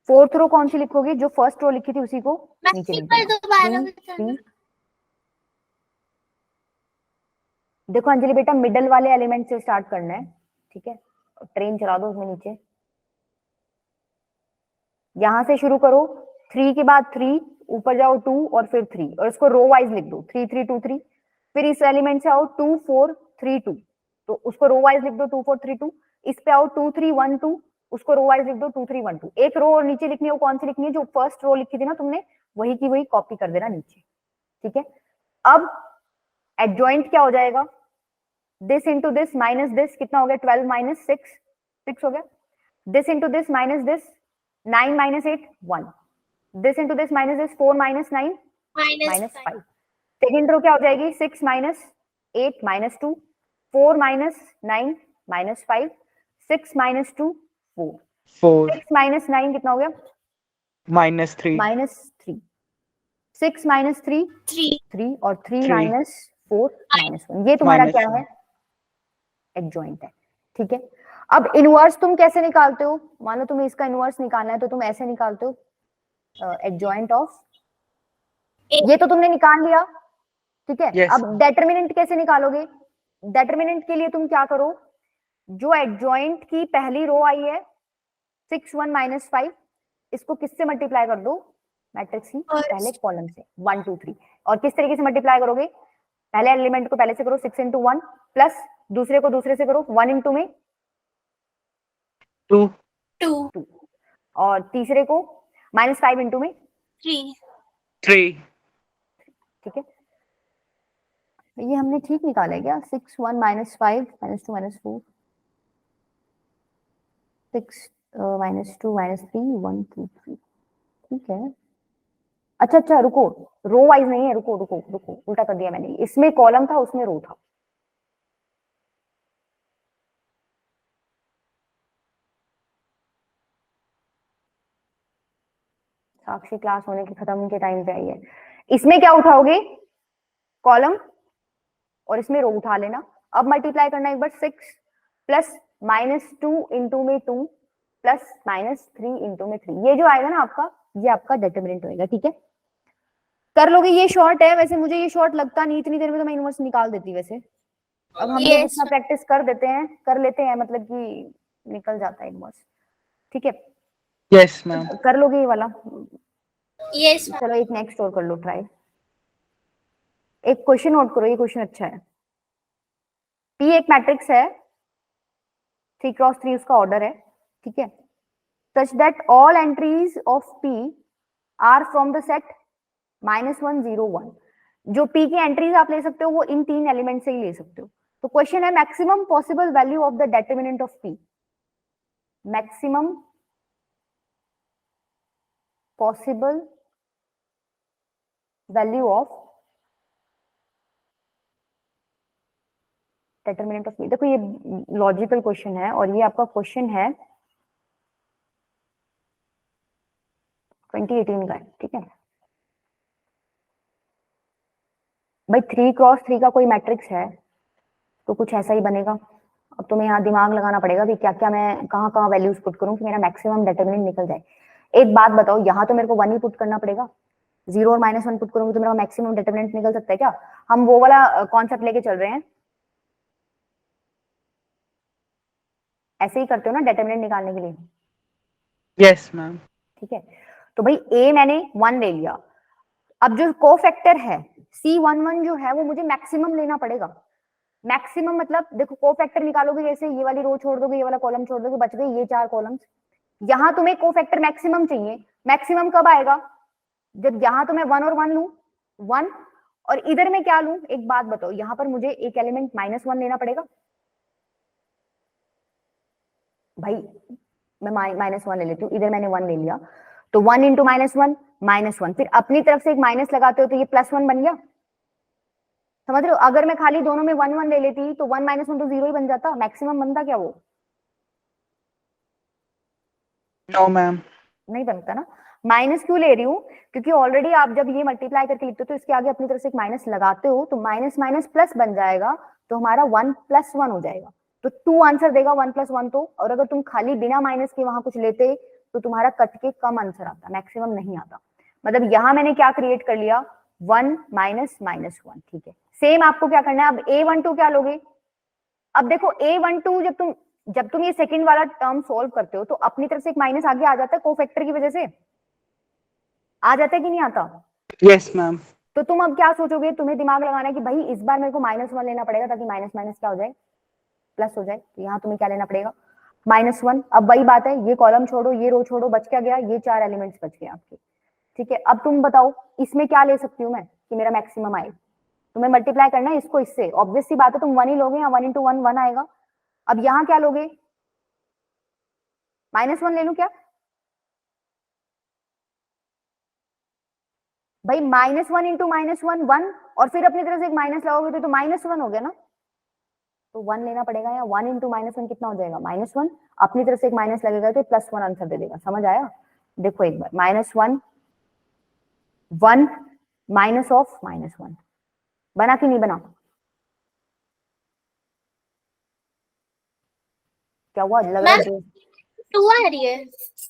फोर्थ रो कौन सी लिखोगे? जो फर्स्ट रो लिखी थी उसी को नीचे लिख पर देना। दोबारा 3 बताना। 3। देखो अंजलि बेटा, मिडल वाले एलिमेंट से स्टार्ट करना है, ठीक है? ट्रेन चला दो उसमें नीचे, यहां से शुरू करो, 3 के बाद 3, ऊपर जाओ 2 और फिर 3, और इसको रो वाइज लिख दो, 3 3 2 3। फिर इस एलिमेंट से आओ 2 4 3 2, तो उसको रो वाइज लिख दो 2 4 3 2। इस पे आओ 2 3 1 2, उसको रो वाइज लिख दो 2 3 1 2। एक रो और नीचे लिखनी है, वो कौन सी लिखनी है? जो फर्स्ट रो लिखी थी ना तुमने, वही की वही कॉपी कर देना नीचे, ठीक है? अब एडजॉइंट क्या हो जाएगा? This into this minus this, कितना हो गया? 12 माइनस 6, 6 हो गया। This into this minus this, 9 माइनस 8 1। This into this minus this, 4 माइनस 9 माइनस 5। सेकेंड रो क्या हो जाएगी? 6 माइनस 8 माइनस 2, 4 माइनस 9 माइनस 5, 6 माइनस 2 4। 4 6 माइनस 9 कितना हो गया? -3 माइनस 3। 6 माइनस 3 3 3, और 3 3 माइनस 4 माइनस 1। ये तुम्हारा क्या -1। है? एडजॉइंट है, ठीक है? अब इनवर्स तुम कैसे निकालते हो? मान लो तुम्हें इसका इनवर्स निकालना है, तो तुम ऐसे निकालते हो, एडजॉइंट ऑफ, ये तो तुमने निकाल लिया, ठीक है? Yes. अब डेटर्मिनेंट कैसे निकालोगे? डेटर्मिनेंट के लिए तुम क्या करो? जो एडजॉइंट की पहली रो आई है 6 1 माइनस 5, इसको किससे मल्टीप्लाई कर दो? मैट्रिक्स की पहले कॉलम से, 1 2 3। और किस तरीके से मल्टीप्लाई करोगे? पहले एलिमेंट को पहले से करो 6 इंटू 1, प्लस दूसरे को दूसरे से करो 1 इंटू में 2 2 और तीसरे को माइनस 5 इंटू में 3 3 ठीक है? ये हमने ठीक निकाला है क्या? 6 1 माइनस 5 माइनस 2 माइनस 4, 6 माइनस 2 माइनस 3 1 2 3, ठीक है? अच्छा अच्छा, रुको, रो वाइज नहीं है, रुको रुको रुको, उल्टा कर दिया मैंने। इसमें कॉलम था, उसमें रो था। साक्षी क्लास होने के खत्म के टाइम पे आई है। इसमें क्या उठाओगे? कॉलम, और इसमें रो उठा लेना। अब मल्टीप्लाई करना एक बार, 6 प्लस माइनस 2 इंटू में 2 प्लस माइनस 3 इंटू में 3। ये जो आएगा ना आपका, ये आपका डिटरमिनेंट होएगा, ठीक है? कर लोगे? ये शॉर्ट है, वैसे मुझे ये शॉर्ट लगता नहीं, इतनी देर में तो मैं इनवर्स निकाल देती वैसे। अब हम लोग इतना प्रैक्टिस कर देते हैं, कर लेते हैं, मतलब कि निकल जाता है इनवर्स, ठीक है? Yes, ma'am. कर लोगे ये वाला? यस चलो एक नेक्स्ट और कर लो ट्राई। एक क्वेश्चन नोट करो, ये क्वेश्चन अच्छा है। P एक मैट्रिक्स है, 3 क्रॉस 3 उसका ऑर्डर है, ठीक है? Such that all entries of P are from the set -1 0 1। जो P की एंट्रीज आप ले सकते हो वो इन 3 एलिमेंट से ही ले सकते हो। तो क्वेश्चन है maximum possible value of the determinant of P। Maximum possible value of determinant of P। देखो ये लॉजिकल क्वेश्चन है, और ये आपका क्वेश्चन है 2018 का है, ठीक है भाई? 3 क्रॉस 3 का कोई मैट्रिक्स है तो कुछ ऐसा ही बनेगा। अब तुम्हें यहाँ दिमाग लगाना पड़ेगा कि क्या क्या मैं कहाँ कहाँ वैल्यूज पुट करूँ कि मेरा मैक्सिमम डिटरमिनेंट निकल जाए। एक बात बताओ, यहाँ तो मेरे को 1 ही पुट करना पड़ेगा, 0 और -1 पुट करूंगी तो मेरा मैक्सिमम डिटरमिनेंट निकल सकता है क्या? हम वो वाला कॉन्सेप्ट लेके चल रहे हैं, ऐसे ही करते हो ना डिटरमिनेंट निकालने के लिए? Yes, ma'am. ठीक है, तो भाई a मैंने 1 ले लिया। अब जो कोफैक्टर है C11 जो है वो मुझे मैक्सिमम लेना पड़ेगा। मैक्सिमम मतलब देखो, कोफैक्टर निकालोगे जैसे, ये वाली रो छोड़ दोगे, ये वाला कॉलम छोड़ दोगे, बच गए ये 4 कॉलम्स। यहाँ तुम्हें कोफैक्टर मैक्सिमम चाहिए। मैक्सिमम कब आएगा? जब यहाँ तो मैं 1 और 1 लूं, 1, और इधर मैं क्या लूं? एक बात बताओ, यहाँ पर मुझे एक एलिमेंट -1 लेना पड़ेगा भाई। मैं -1 ले लेती हूँ, इधर मैंने 1 ले लिया, तो 1 इंटू -1 -1, फिर अपनी तरफ से एक माइनस लगाते हो तो ये +1 बन गया, समझ रहे हो? अगर मैं खाली दोनों में 1 1 ले लेती तो 1 - 1 तो 0 ही बन जाता, मैक्सिमम बनता क्या वो? No ma'am. नहीं बनता ना। माइनस क्यों ले रही हूँ? क्योंकि ऑलरेडी आप जब ये मल्टीप्लाई करके लिखते हो तो इसके आगे अपनी तरफ से एक माइनस लगाते हो तो माइनस माइनस प्लस बन जाएगा, तो हमारा 1 + 1 हो जाएगा। तो 2 आंसर देगा 1 + 1 तो। और अगर तुम खाली बिना माइनस के वहां कुछ लेते तो तुम्हारा कट के कम आंसर आता, मैक्सिमम नहीं आता। मतलब यहाँ मैंने क्या क्रिएट कर लिया, 1 - -1। ठीक है, सेम आपको क्या करना है, अब A12 क्या लोगे? अब देखो A12 जब तुम ये सेकंड वाला टर्म सॉल्व करते हो तो अपनी तरफ से एक माइनस आगे आ जाता है कोफैक्टर की वजह से, आ जाता है कि नहीं आता? Yes ma'am. तो तुम अब क्या सोचोगे, तुम्हें दिमाग लगाना है कि भाई इस बार मेरे को -1 लेना पड़ेगा ताकि माइनस माइनस क्या हो जाए, प्लस हो जाए। तो यहाँ तुम्हें क्या लेना पड़ेगा, -1। अब वही बात है, ये कॉलम छोड़ो, ये रो छोड़ो, बच क्या गया, ये 4 एलिमेंट्स बच गए आपके। ठीक है, अब तुम बताओ इसमें क्या ले सकती हूँ मैं कि मेरा मैक्सिमम आए? तुम्हें मल्टीप्लाई करना है इसको इससे, ऑब्वियस सी बात है, तुम 1 ही लोगे, या 1 × 1 1 आएगा। अब यहाँ क्या लोगे, -1 ले लूं क्या? भाई -1 × -1 1, और फिर अपनी तरफ से एक माइनस लगाओगे तो -1 हो गया ना। तो 1 लेना पड़ेगा, या 1 × -1 कितना हो जाएगा, -1। अपनी तरफ से एक माइनस लगेगा तो +1 आंसर दे देगा। समझ आया? देखो एक बार, -1 1 माइनस ऑफ -1 बना कि नहीं बना? क्या हुआ, लग रहा है 2 आ रही है।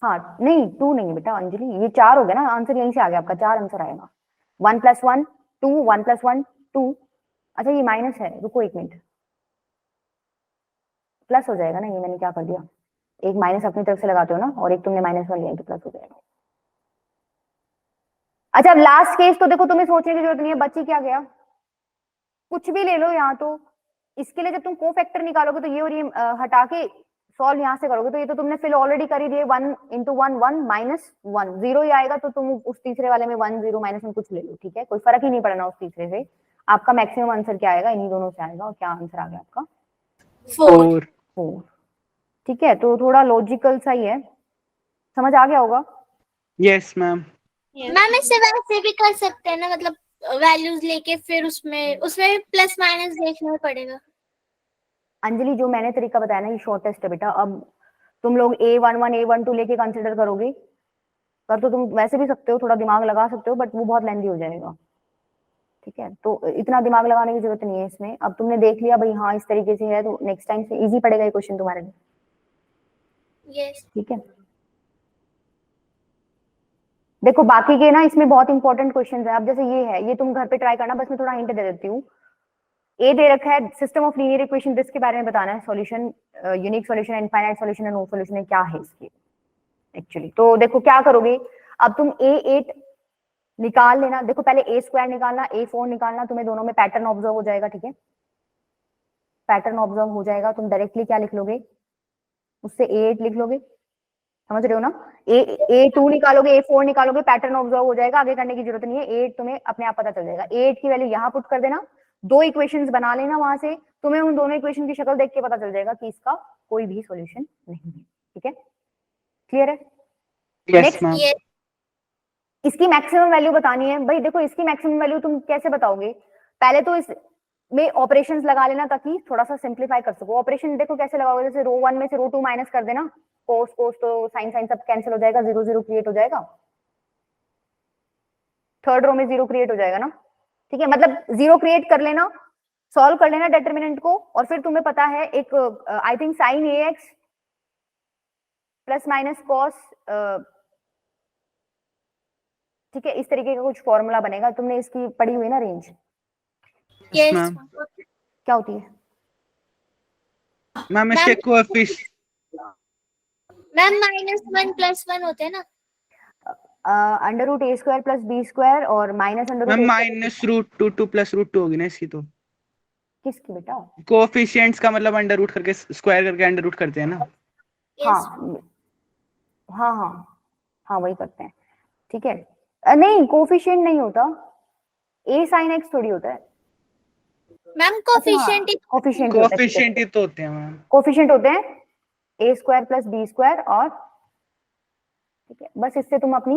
हाँ नहीं 2 नहीं है बेटा अंजलि, ये 4 हो गया ना, आंसर यहीं से आ गया आपका, 4 आंसर आएगा। 1 + 1 2, 1 + 1 2। अच्छा ये माइनस है, रुको 1 मिनट, प्लस हो जाएगा ना, ये मैंने क्या कर दिया, एक माइनस अपनी तरफ से लगाते हो ना, और एक तुमने -1 लिया तो प्लस हो जाएगा। अच्छा अब लास्ट केस तो देखो तुम्हें सोचने की जरूरत नहीं है, बची क्या गया, कुछ भी ले लो यहाँ तो। इसके लिए जब तुम कोफैक्टर निकालोगे तो ये और ये हटा के सॉल्व यहाँ से करोगे तो ये तो तुमने फिल ऑलरेडी कर ही दिए, 1 × 1 1 -1 0 ही आएगा। तो तुम उस तीसरे वाले में 1 0 -1 कुछ ले लो, ठीक है, कोई फर्क ही नहीं पड़ना उस तीसरे से। आपका मैक्सिमम आंसर क्या आएगा, इन्हीं दोनों से आएगा। और क्या आंसर आ गया आपका, 4। 4। ठीक है, तो थोड़ा लॉजिकल सा ही है, समझ आ गया होगा। Yes ma'am. मैम इससे वैसे भी कर सकते हैं ना, मतलब वैल्यूज लेके फिर उसमें भी प्लस माइनस देखना पड़ेगा। अंजलि जो मैंने तरीका बताया ना ये शॉर्टेस्ट है बेटा। अब तुम लोग A11 A12 लेके कंसिडर करोगे, कर तो तुम वैसे भी सकते हो, थोड़ा दिमाग लगा सकते हो, बट वो बहुत लेंदी हो जाएगा। ठीक है, तो इतना दिमाग लगाने की जरूरत नहीं है इसमें। अब तुमने देख लिया भाई हाँ इस तरीके से है, तो नेक्स्ट टाइम से इजी पड़ेगा ये क्वेश्चन तुम्हारे लिए। यस। ठीक है, देखो बाकी के ना इसमें बहुत इंपॉर्टेंट क्वेश्चन है। अब जैसे ये है, ये तुम घर पे ट्राई करना, बस मैं थोड़ा हिंट दे देती हूँ। ए दे रखा है सिस्टम ऑफ लीनियर इक्वेशन, जिसके बारे में बताना है, solution, unique solution, infinite solution, no solution क्या है इसकी एक्चुअली। तो देखो क्या करोगे, अब तुम A8 निकाल लेना। देखो पहले A² निकालना, A4 निकालना, तुम्हें दोनों में पैटर्न ऑब्जर्व हो जाएगा। ठीक है, पैटर्न ऑब्जर्व हो जाएगा, तुम डायरेक्टली क्या लिख लोगे, उससे A8 लिख लोगे। समझ रहे हो ना, A2 निकालोगे, A4 निकालोगे, पैटर्न ऑब्जर्व हो जाएगा, आगे करने की जरूरत नहीं है। A8 तुम्हें अपने आप पता चल जाएगा। A8 की वैल्यू यहाँ पुट कर देना, 2 इक्वेशंस बना लेना वहां से, तुम्हें उन दोनों इक्वेशन की शक्ल देख के पता चल जाएगा कि इसका कोई भी सॉल्यूशन नहीं है। ठीक है, क्लियर है? Yes ma'am. इसकी मैक्सिमम वैल्यू बतानी है भाई। देखो इसकी मैक्सिमम वैल्यू तुम कैसे बताओगे, पहले तो इस में ऑपरेशंस लगा लेना ताकि थोड़ा सा सिंप्लीफाई कर सको। ऑपरेशन देखो कैसे लगाओगे, जैसे रो 1 में से रो 2 माइनस कर देना, कोस कोस तो साइन साइन सब कैंसिल हो जाएगा, 0 0 क्रिएट हो जाएगा, थर्ड रो में 0 क्रिएट हो जाएगा ना। ठीक है, मतलब 0 क्रिएट कर लेना, सॉल्व कर लेना डिटरमिनेंट को, और फिर तुम्हें पता है एक I think sine AX plus minus cos, ठीक है, इस तरीके का कुछ फॉर्मूला बनेगा। तुमने इसकी पढ़ी हुई ना रेंज, यस मैम। क्या होती है मैम इसके कोएफिशिएंट मैम -1 + 1 होते हैं ना, √A² + B² और माइनस मैम √A²। -√2 + √2 होगी ना इसकी। तो किसकी बेटा? कोएफिशिएंट्स का मतलब अंडर रूट करके स्क्वायर करके अंडर रूट करते हैं ना। हाँ हाँ हाँ हाँ वही करते हैं। ठीक है, नहीं कोफिशिएंट नहीं होता, A sin X थोड़ी होता है मैम कोफिशिएंट कोफिशिएंट कोएफिशिएंट ही तो होते हैं मैम। कोफिशिएंट होते हैं A² + B² और, ठीक है, बस इससे तुम अपनी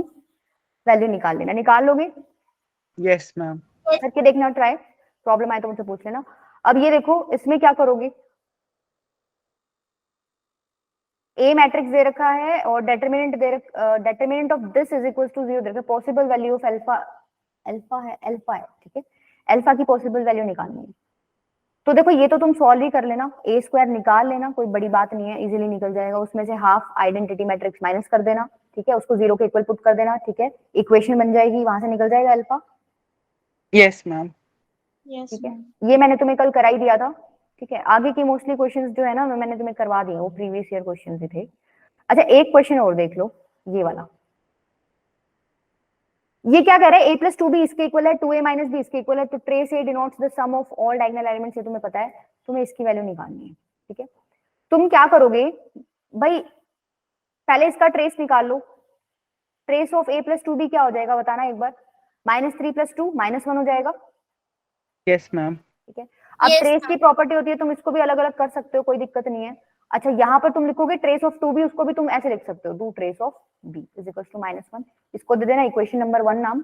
वैल्यू निकाल लेना, निकाल लोगे, यस मैम। करके देखना ट्राई। प्रॉब्लम आए तो मुझसे पूछ लेना। अब ये देखो इसमें क्या करोगे, ए मैट्रिक्स दे रखा है और determinant of this is equal to 0 दे रखा है, possible value of alpha alpha है ठीक है, अल्फा की पॉसिबल वैल्यू निकालनी है। तो देखो ये तो तुम सॉल्व ही कर लेना, ए स्क्वायर निकाल लेना, कोई बड़ी बात नहीं है, इजीली निकल जाएगा। उसमें से हाफ आइडेंटिटी मैट्रिक्स माइनस कर देना, ठीक है, उसको 0 के इक्वल पुट कर देना, ठीक है, इक्वेशन बन जाएगी, वहां से निकल जाएगा अल्फा। Yes ma'am. यस ठीक है, ये मैंने तुम्हें कल करा ही दिया था। ठीक है, आगे की मोस्टली क्वेश्चंस जो है ना मैंने तुम्हें करवा दिए, वो प्रीवियस ईयर क्वेश्चंस ही थे। अच्छा एक क्वेश्चन और देख लो, ये वाला, ये क्या कह रहा है, a प्लस 2b इसके इक्वल है, 2a माइनस b इसके इक्वल है, तो trace a denotes the sum of all diagonal elements, ये तुम्हें पता है, तुम्हें इसकी वैल्यू निकालनी है। ठीक है, तुम क्या करोगे भाई, पहले इसका ट्रेस निकाल लो, trace of a plus 2b क्या हो जाएगा बताना एक बार, -3 + 2 -1 हो जाएगा। Yes ma'am. ठीक है, अब Yes, ट्रेस की प्रॉपर्टी होती है, तुम इसको भी अलग अलग कर सकते हो, कोई दिक्कत नहीं है। अच्छा यहाँ पर तुम लिखोगे ट्रेस ऑफ 2b, उसको भी तुम ऐसे लिख सकते हो, do trace of b is equal to -1, इसको दे देना इक्वेशन नंबर 1 नाम।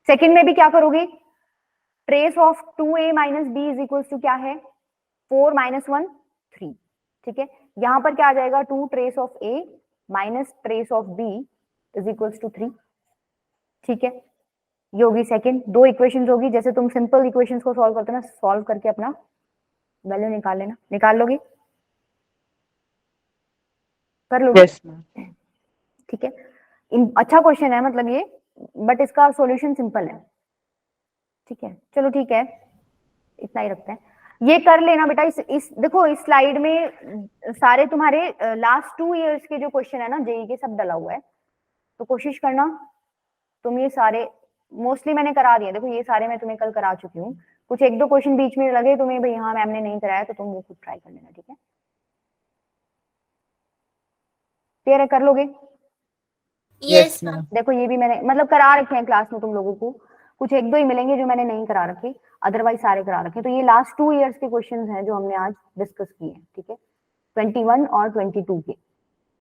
सेकंड में भी क्या करोगे, trace of 2a minus b is equal to क्या है, 4 - 1 3। ठीक है, यहां पर क्या आ जाएगा, 2 trace of a minus trace of b is equal to 3। ठीक है, ये होगी सेकंड, दो इक्वेशंस होगी, जैसे तुम सिंपल इक्वेशंस को सॉल्व करते हो ना, सॉल्व करके अपना वैल्यू निकाल लेना, निकाल लोगे, कर लोगे। Yes ma'am. ठीक है, अच्छा क्वेश्चन है मतलब ये, बट इसका सॉल्यूशन सिंपल है। ठीक है, चलो ठीक है, इतना ही रखते हैं, ये कर लेना बेटा। इस देखो इस स्लाइड में सारे तुम्हारे लास्ट 2 इयर्स के जो क्वेश्चन है ना जेई के, सब डला हुआ है, तो कोशिश करना तुम ये सारे, मोस्टली मैंने करा दिए, देखो ये सारे मैं तुम्हें कल करा चुकी हूँ, कुछ एक दो क्वेश्चन बीच में लगे तुम्हें भाई हाँ मैम ने नहीं कराया, तो तुम वो खुद ट्राई कर लेना। ठीक है, क्लियर है, कर लोगे। yes, ma'am. देखो ये भी मैंने मतलब करा रखे हैं क्लास में तुम लोगों को, कुछ एक दो ही मिलेंगे जो मैंने नहीं करा रखे, अदरवाइज सारे करा रखे। तो ये लास्ट 2 इयर्स के क्वेश्चंस हैं जो हमने आज डिस्कस किए हैं। ठीक है, 21 और 22 के।